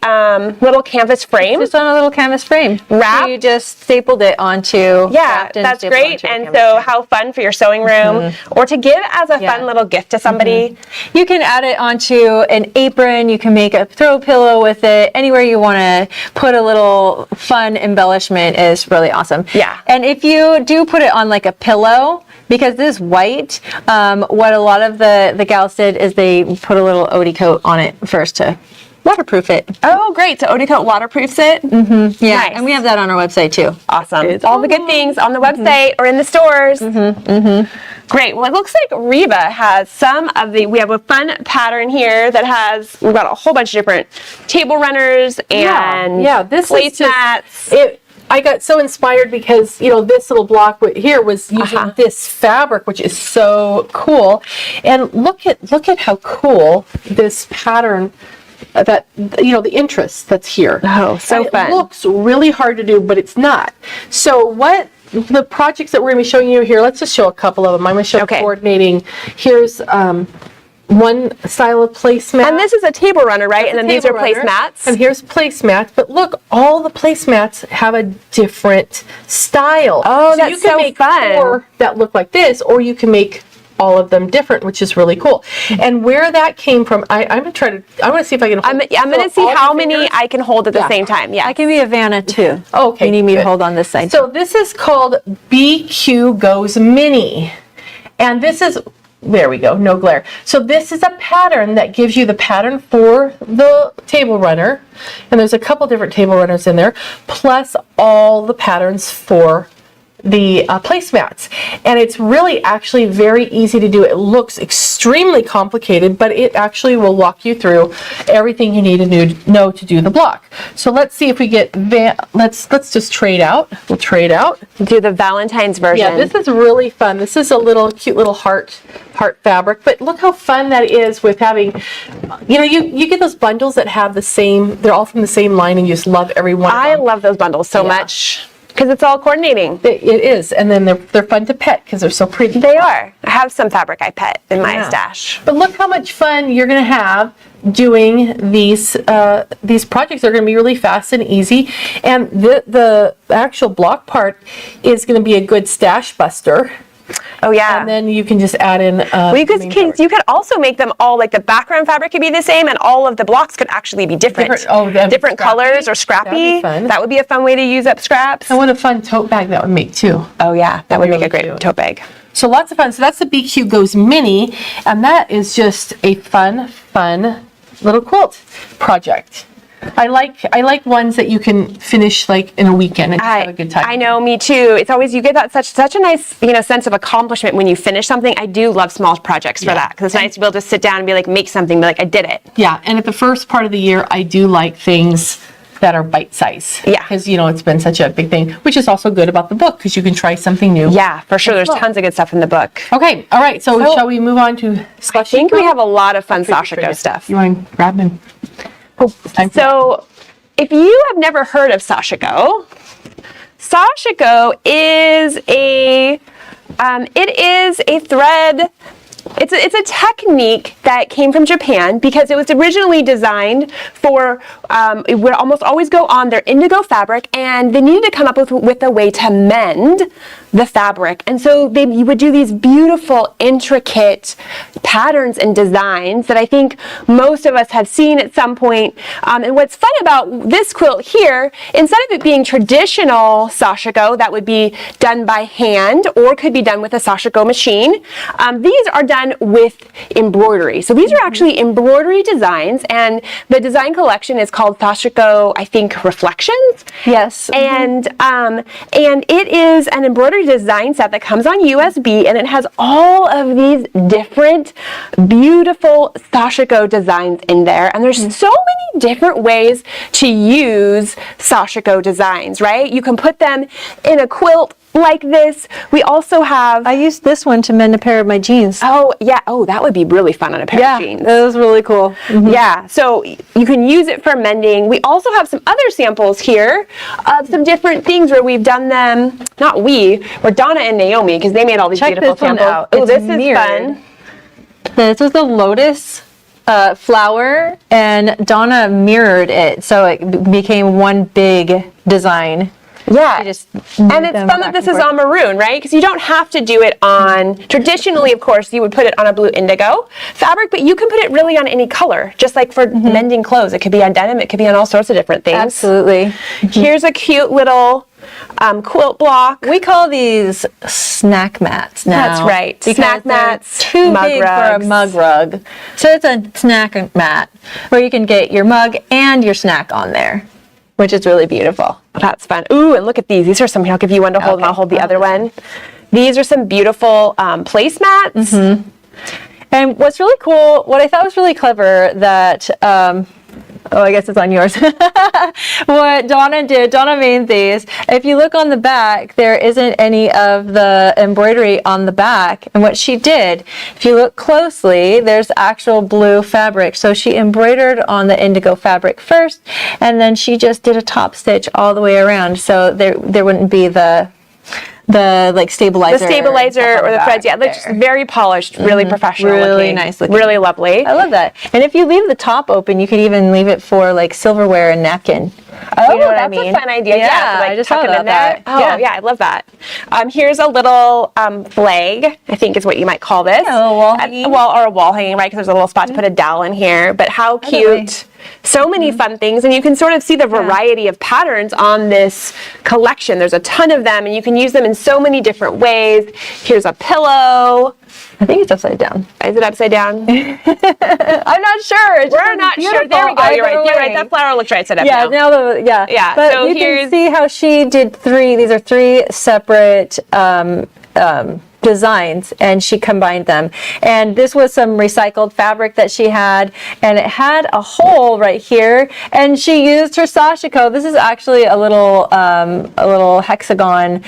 little canvas frame. Just on a little canvas frame. Wrapped. So you just stapled it onto. Yeah, that's great. And so how fun for your sewing room, or to give as a fun little gift to somebody. You can add it onto an apron. You can make a throw pillow with it. Anywhere you want to put a little fun embellishment is really awesome. Yeah. And if you do put it on like a pillow, because this is white, what a lot of the gals did is they put a little Odie coat on it first to waterproof it. Oh, great. So Odie coat waterproofs it? Yeah, Nice. and we have that on our website too. Awesome. All the good things on the website or in the stores. Great. Well, it looks like Reva has we have a fun pattern here that we've got a whole bunch of different table runners and this placemats. I got so inspired because, this little block here was using this fabric, which is so cool. And look at how cool this pattern, that, the interest that's here. Oh, so fun. It looks really hard to do, but it's not. So what the projects that we're going to be showing you here, let's just show a couple of them. I'm going to show coordinating. Here's one style of placemat. And this is a table runner, right? And then these are placemats. And here's placemats. But look, all the placemats have a different style. Oh, so that's you can so make fun. 4 that look like this, or you can make all of them different, which is really cool. And where that came from, I want to see if I can hold. I'm going to see how many I can hold at the same time. Yeah. I can be a Vanna too. Okay. You need me to hold on this side. So this is called BQ Goes Mini. And this is, there we go, no glare. So this is a pattern that gives you the pattern for the table runner. And there's a couple different table runners in there, plus all the patterns for placemats, and it's really actually very easy to do. It looks extremely complicated, but it actually will walk you through everything you need to know to do the block. So let's see if we get let's just trade out. We'll trade out. Do the Valentine's version. Yeah, this is really fun. This is a cute little heart fabric, but look how fun that is with having, you get those bundles that have the same, they're all from the same line, and you just love every one of them. I love those bundles so much because it's all coordinating. It is, and then they're fun to pet because they're so pretty. They are. I have some fabric I pet in my stash. But look how much fun you're going to have doing these projects. They're going to be really fast and easy, and the actual block part is going to be a good stash buster. Oh yeah. And then you can just add in. You could also make them all, like the background fabric could be the same, and all of the blocks could actually be different Different colors or scrappy. That'd be fun. That would be a fun way to use up scraps. And what a fun tote bag that would make too. Oh yeah, that would make a great cute tote bag. So lots of fun. So that's the BQ Goes Mini, and that is just a fun little quilt project. I like ones that you can finish like in a weekend and just have a good time. I know, me too. It's always, you get that such a nice sense of accomplishment when you finish something. I do love small projects for that, because it's nice to be able to sit down and be like, make something, be like, I did it. Yeah, and at the first part of the year, I do like things that are bite size. Yeah, because it's been such a big thing, which is also good about the book because you can try something new. Yeah, for sure. There's tons of good stuff in the book. Okay, all right. So shall we move on to Sashiko? I think we have a lot of fun Sashiko stuff. You want to grab them? So, if you have never heard of Sashiko, Sashiko is a thread. It's a technique that came from Japan because it was originally designed for, it would almost always go on their indigo fabric, and they needed to come up with a way to mend the fabric. And so you would do these beautiful, intricate patterns and designs that I think most of us have seen at some point. And what's fun about this quilt here, instead of it being traditional Sashiko that would be done by hand or could be done with a Sashiko machine, these are done with embroidery. So these are actually embroidery designs, and the design collection is called Sashiko, I think, Reflections. Yes. And it is an embroidery design set that comes on USB, and it has all of these different beautiful Sashiko designs in there. And there's so many different ways to use Sashiko designs, right? You can put them in a quilt like this. We also have... I used this one to mend a pair of my jeans. Oh, yeah. Oh, that would be really fun on a pair of jeans. That was really cool. Mm-hmm. Yeah, so you can use it for mending. We also have some other samples here of some different things where we've done them, not we, or Donna and Naomi, because they made all these beautiful samples. Oh, this is fun. This was the lotus flower, and Donna mirrored it, so it became one big design. Yeah, and it's fun that this is on maroon, right? Because you don't have to do it on, traditionally, of course, you would put it on a blue indigo fabric, but you can put it really on any color, just like for mending clothes. It could be on denim, it could be on all sorts of different things. Absolutely. Here's a cute little quilt block. We call these snack mats now. That's right. Snack mats, too big for a mug rug. So it's a snack mat where you can get your mug and your snack on there, which is really beautiful. That's fun. Ooh, and look at these. These are some, I'll give you one to hold and I'll hold the other one. These are some beautiful placemats. And what's really cool, what I thought was really clever that, I guess it's on yours. What Donna did, Donna made these. If you look on the back, there isn't any of the embroidery on the back. And what she did, if you look closely, there's actual blue fabric. So she embroidered on the indigo fabric first, and then she just did a top stitch all the way around. So there wouldn't be the like stabilizer. The stabilizer or the threads. Yeah, it looks very polished, really professional really looking. Nice looking. Really lovely. I love that. And if you leave the top open, you could even leave it for like silverware and napkin. Oh, you know what that's I mean? a fun idea. Yeah, like I just tuck thought them in about there. that. Oh, yeah, I love that. Here's a little flag, I think is what you might call this. Yeah, a little wall hanging. Or a wall hanging, right? Because there's a little spot to put a dowel in here. But how cute So many fun things, and you can sort of see the variety of patterns on this collection. There's a ton of them, and you can use them in so many different ways. Here's a pillow. I think it's upside down. Is it upside down? I'm not sure. We're not sure. There we go. You're right. You're right. That flower looks right side up Yeah, now. Yeah, But so you here's- can see how she did these are three separate designs, and she combined them. And this was some recycled fabric that she had, and it had a hole right here, and she used her Sashiko. This is actually a little hexagon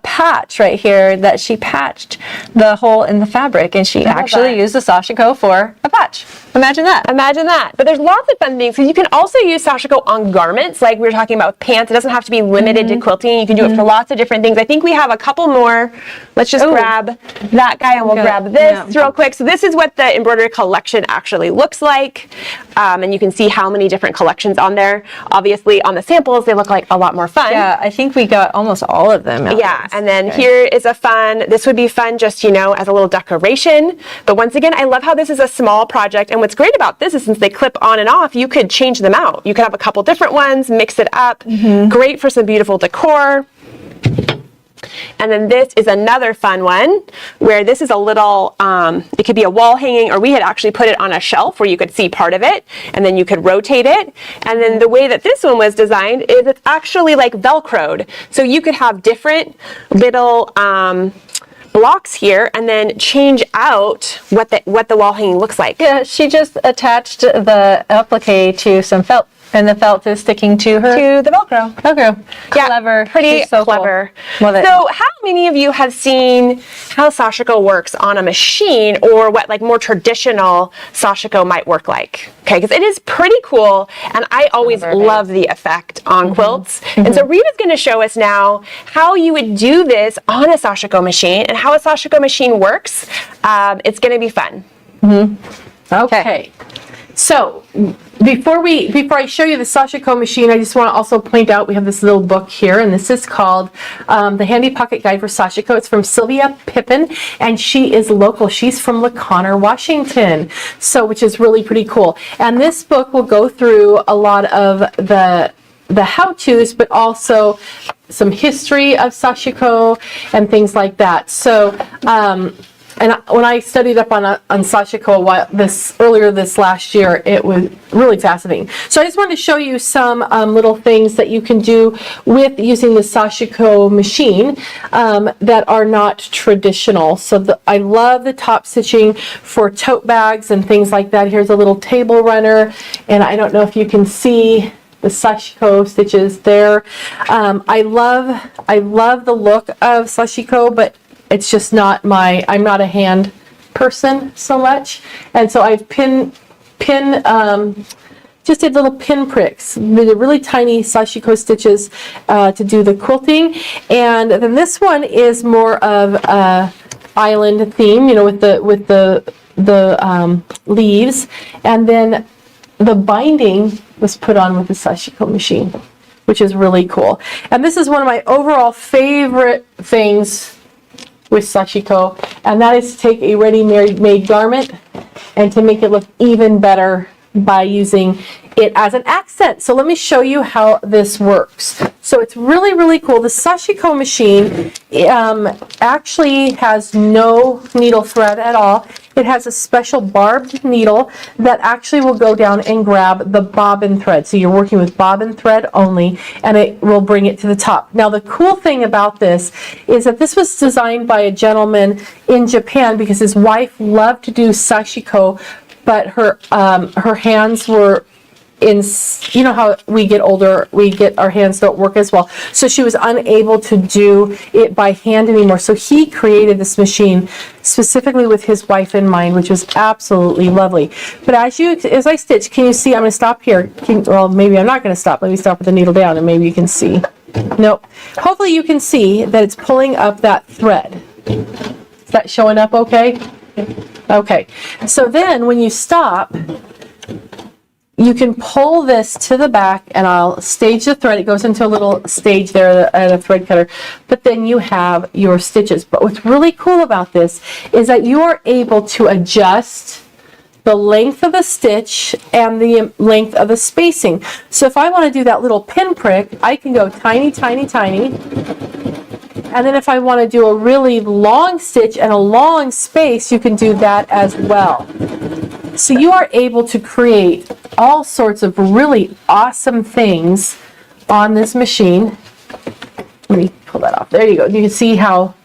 patch right here that she patched the hole in the fabric, and she actually used the Sashiko for a patch. Imagine that. Imagine that. But there's lots of fun things. So you can also use Sashiko on garments, like we were talking about with pants. It doesn't have to be limited to quilting. You can do it for lots of different things. I think we have a couple more. Let's just grab that guy, and we'll grab this real quick. So this is what the embroidery collection actually looks like. And you can see how many different collections on there. Obviously, on the samples, they look like a lot more fun. Yeah, I think we got almost all of them out. Yeah, and then here is a fun, this would be fun just, as a little decoration. But once again, I love how this is a small project. And what's great about this is since they clip on and off, you could change them out. You could have a couple different ones, mix it up. Great for some beautiful decor. And then this is another fun one where this is a little, it could be a wall hanging, or we had actually put it on a shelf where you could see part of it, and then you could rotate it. And then the way that this one was designed is it's actually like Velcroed. So you could have different little blocks here and then change out what the wall hanging looks like. Yeah, she just attached the applique to some felt, and the felt is sticking to her. To the Velcro. Velcro. Yeah, Clever. pretty She's so clever. Cool. Love it. So how many of you have seen how Sashiko works on a machine, or what like more traditional Sashiko might work like? Okay, because it is pretty cool, and I always love the effect on quilts. And so Reva's going to show us now how you would do this on a Sashiko machine and how a Sashiko machine works. It's going to be fun. Okay. So before I show you the Sashiko machine, I just want to also point out we have this little book here, and this is called The Handy Pocket Guide for Sashiko. It's from Sylvia Pippin, and she is local. She's from LaConner, Washington, so which is really pretty cool. And this book will go through a lot of the how-tos, but also some history of Sashiko and things like that. So and when I studied up on Sashiko earlier this last year, it was really fascinating. So I just wanted to show you some little things that you can do with using the Sashiko machine that are not traditional. So I love the top stitching for tote bags and things like that. Here's a little table runner, and I don't know if you can see the Sashiko stitches there. I love the look of Sashiko, but it's just not I'm not a hand person so much. And so I've just did little pin pricks, the really tiny Sashiko stitches to do the quilting. And then this one is more of a island theme, with the leaves. And then the binding was put on with the Sashiko machine, which is really cool. And this is one of my overall favorite things with Sashiko, and that is to take a ready-made garment and to make it look even better by using it as an accent. So let me show you how this works. So it's really, really cool. The Sashiko machine actually has no needle thread at all. It has a special barbed needle that actually will go down and grab the bobbin thread. So you're working with bobbin thread only, and it will bring it to the top. Now the cool thing about this is that this was designed by a gentleman in Japan because his wife loved to do Sashiko, but her hands were how we get older, our hands don't work as well. So she was unable to do it by hand anymore. So he created this machine specifically with his wife in mind, which was absolutely lovely. But as I stitch, can you see, I'm going to stop here. Well, maybe I'm not going to stop. Let me stop with the needle down and maybe you can see. Nope. Hopefully you can see that it's pulling up that thread. Is that showing up okay? Okay. So then when you stop, you can pull this to the back, and I'll stage the thread. It goes into a little stage there at a thread cutter, but then you have your stitches. But what's really cool about this is that you are able to adjust the length of the stitch and the length of the spacing. So if I want to do that little pinprick, I can go tiny, tiny, tiny. And then if I want to do a really long stitch and a long space, you can do that as well. So you are able to create all sorts of really awesome things on this machine. Let me pull that off. There you go. You can see how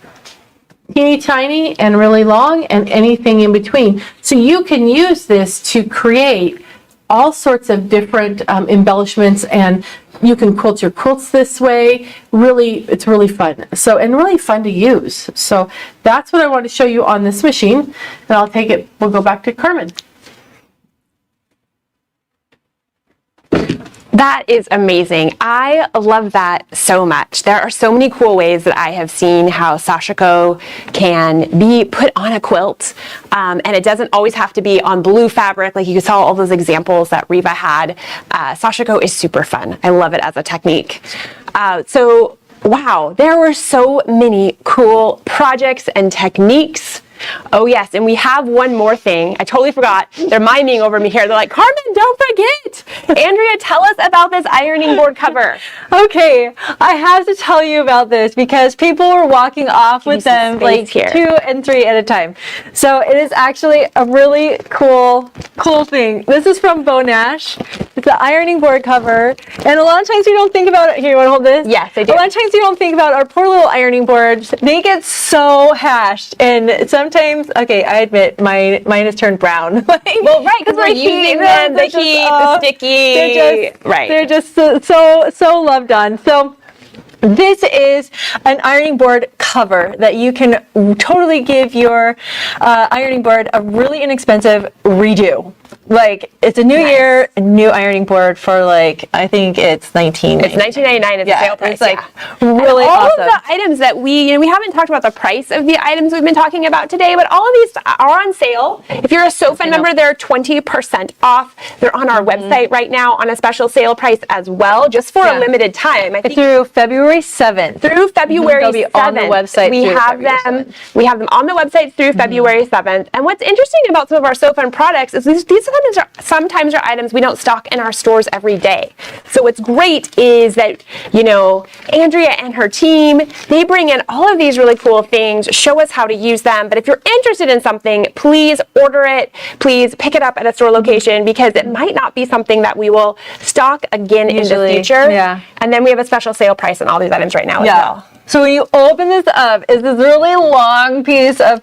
teeny tiny and really long and anything in between. So you can use this to create all sorts of different embellishments, and you can quilt your quilts this way. Really, it's really fun. So, and really fun to use. So that's what I wanted to show you on this machine. And I'll take it, we'll go back to Carmen. That is amazing. I love that so much. There are so many cool ways that I have seen how Sashiko can be put on a quilt. And it doesn't always have to be on blue fabric. Like you saw all those examples that Reva had. Sashiko is super fun. I love it as a technique. So wow, there were so many cool projects and techniques. Oh yes, and we have one more thing. I totally forgot. They're miming over me here. They're like, Carmen, don't forget. Andrea, tell us about this ironing board cover. Okay, I have to tell you about this because people were walking off with them like here. 2 and 3 at a time. So it is actually a really cool thing. This is from Bo Nash. It's the ironing board cover. And a lot of times you don't think about it. Here, you want to hold this? Yes, I do. A lot of times you don't think about our poor little ironing boards. They get so hashed. And sometimes, okay, I admit, mine has turned brown. Well, right, because we're using them, the heat, the sticky. They're just so loved on. So this is an ironing board cover that you can totally give your ironing board a really inexpensive redo. Like, it's a new year, a new ironing board for like, I think it's $19.99. It's $19.99 at the sale price. It's like really all awesome. of the items that we haven't talked about the price of the items we've been talking about today, but all of these are on sale. If you're a SOFA member, they're 20% off. They're on our website right now on a special sale price as well, just for a limited time. I think through February 7th. through February 7th. They'll be on the website. We have them on the website through February 7th. And what's interesting about some of our SoFun products is these sometimes are items we don't stock in our stores every day. So what's great is that, Andrea and her team, they bring in all of these really cool things, show us how to use them. But if you're interested in something, please order it. Please pick it up at a store location because it might not be something that we will stock again in the future. Yeah. And then we have a special sale price on all these items right now as well. So when you open this up, is this really long piece of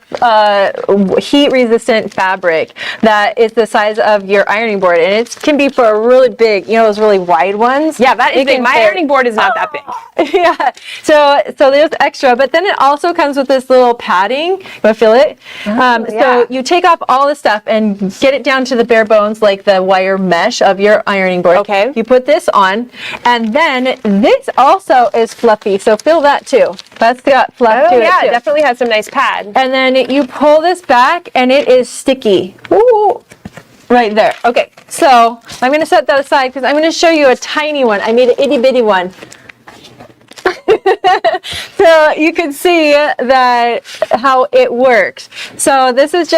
heat-resistant fabric that is the size of your ironing board, and it can be for a really big, those really wide ones. Yeah, that is big. My ironing board is not that big. Yeah. So there's extra, but then it also comes with this little padding. You want to feel it? So you take off all the stuff and get it down to the bare bones, like the wire mesh of your ironing board. Okay. You put this on, and then this also is fluffy. So feel that too. That's got fluff to it too. It definitely has some nice pad. And then you pull this back and it is sticky. Ooh, right there. Okay, so I'm going to set that aside because I'm going to show you a tiny one. I made an itty bitty one. So you can see that how it works. So this is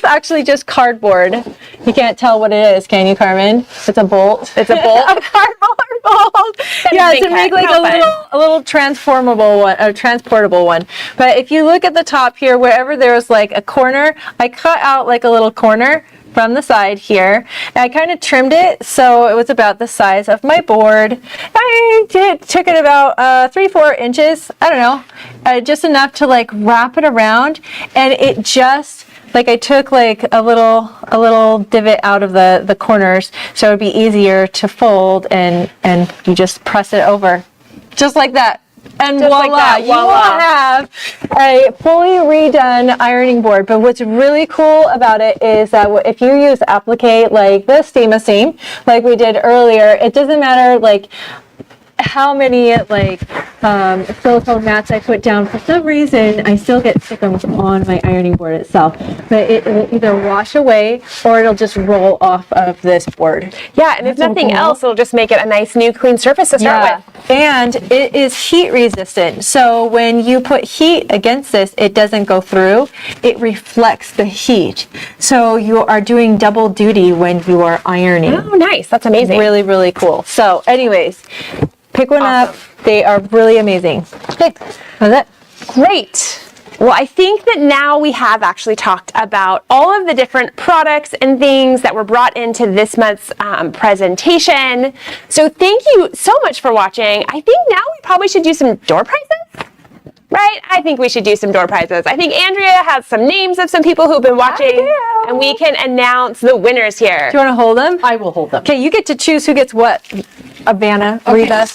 actually just cardboard. You can't tell what it is, can you, Carmen? It's a bolt. It's a bolt. A cardboard bolt. Yeah, to make like a little transformable one, a transportable one. But if you look at the top here, wherever there's like a corner, I cut out like a little corner from the side here. And I kind of trimmed it so it was about the size of my board. I took it about 3-4 inches, I don't know, just enough to like wrap it around, and it just like I took like a little divot out of the corners so it would be easier to fold, and you just press it over just like that. And just voila, like that, you will have a fully redone ironing board. But what's really cool about it is that if you use applique like the steam like we did earlier, it doesn't matter like how many like silicone mats I put down. For some reason, I still get stick-ons on my ironing board itself, but it will either wash away or it'll just roll off of this board. Yeah, and if nothing else, it'll just make it a nice new clean surface to start with. And it is heat resistant. So when you put heat against this, it doesn't go through. It reflects the heat. So you are doing double duty when you are ironing. Oh, nice. That's amazing. Really, really cool. So anyways, pick one up. They are really amazing. Okay, that's it. Great. Well, I think that now we have actually talked about all of the different products and things that were brought into this month's presentation. So thank you so much for watching. I think now we probably should do some door prizes. Right? I think we should do some door prizes. I think Andrea has some names of some people who've been watching, and we can announce the winners here. Do you want to hold them? I will hold them. Okay, you get to choose who gets what. Vanna, Reva,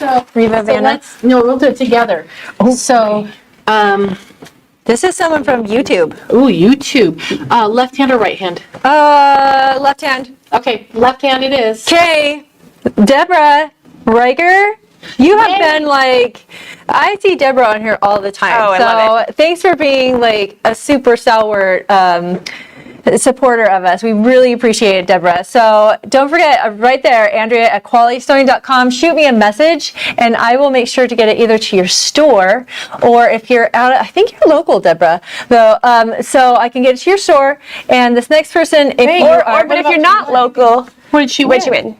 Vanna. No, we'll do it together. Oh, so, This is someone from YouTube. ooh, YouTube. Left hand or right hand? Left hand. Okay, left hand it is. Okay, Deborah Riger. You have been like, I see Deborah on here all the time. Oh, I love it. Thanks for being like a super stalwart supporter of us. We really appreciate it, Deborah. So don't forget, right there, Andrea at qualitysewing.com, shoot me a message and I will make sure to get it either to your store or if you're out, I think you're local, Deborah, though, so I can get it to your store. And this next person, if But if you're not local, What did she win? what'd you win?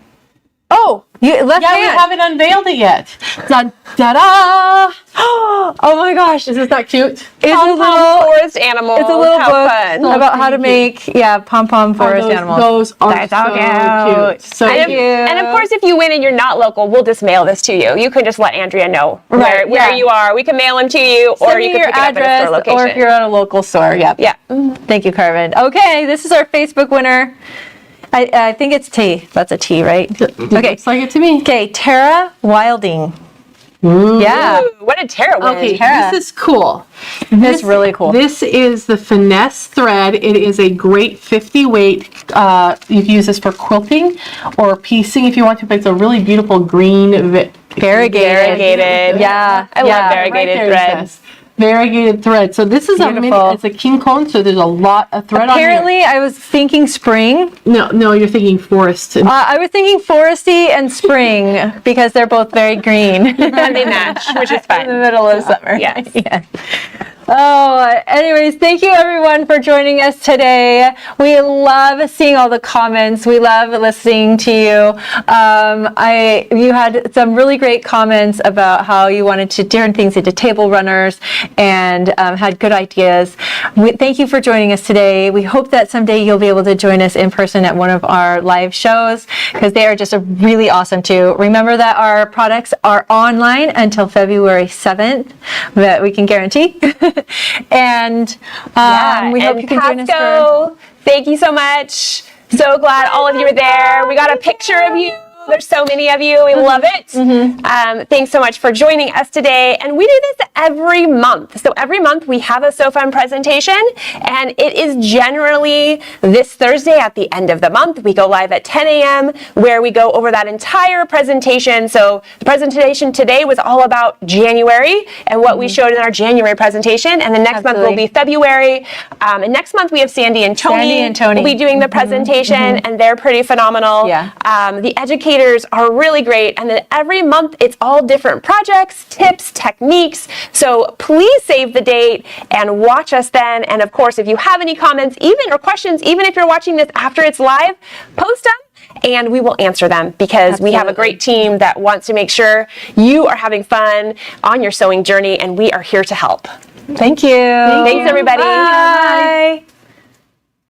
Oh, you left Yeah, hand. we haven't unveiled it yet. Dun, da-da! Oh my gosh, Is this not cute? it's a little forest animal. It's a little How book fun. about how to make, pom-pom forest animals. Those are That's so cute. cute. So And, cute. and of course, if you win and you're not local, we'll just mail this to you. You can just let Andrea know where you are. We can mail them to you, or Send you me can your pick it up at a address, store location. or if you're at a local store. Yep. Yeah. Thank you, Carmen. Okay, this is our Facebook winner. I think it's T. That's a T, right? Okay. Looks like it to me. Okay, Tara Wilding. Yeah. Ooh, what a Tara win. Okay, Tara. this is cool. It's really cool. This is the finesse thread. It is a great 50 weight. You can use this for quilting or piecing if you want to, but it's a really beautiful green. Variegated. Yeah. I love variegated Right there it thread. says variegated thread. So this is Beautiful. it's a king cone, so there's a lot of thread on Apparently, I was thinking spring. here. No, you're thinking forest. I was thinking foresty and spring because they're both very green. And they match, which is In the fun. middle of summer. Yes. Yeah. Oh, anyways, thank you everyone for joining us today. We love seeing all the comments. We love listening to you. You had some really great comments about how you wanted to turn things into table runners and had good ideas. Thank you for joining us today. We hope that someday you'll be able to join us in person at one of our live shows because they are just really awesome too. Remember that our products are online until February 7th, that we can guarantee. And we hope you can join us for... Thank you so much. So glad all of you were there. We got a picture of you. There's so many of you. We love it. Thanks so much for joining us today. And we do this every month. So every month we have a So Fun presentation, and it is generally this Thursday at the end of the month. We go live at 10 a.m. where we go over that entire presentation. So the presentation today was all about January and what we showed in our January presentation. And the next month will be February. And next month we have Sandy and Tony. Will be doing the presentation, and they're pretty phenomenal. Yeah. The educators are really great, and then every month it's all different projects, tips, techniques. So please save the date and watch us then. And of course, if you have any comments or questions, even if you're watching this after it's live, post them and we will answer them because we have a great team that wants to make sure you are having fun on your sewing journey, and we are here to help. Thank you. Thanks everybody. Bye.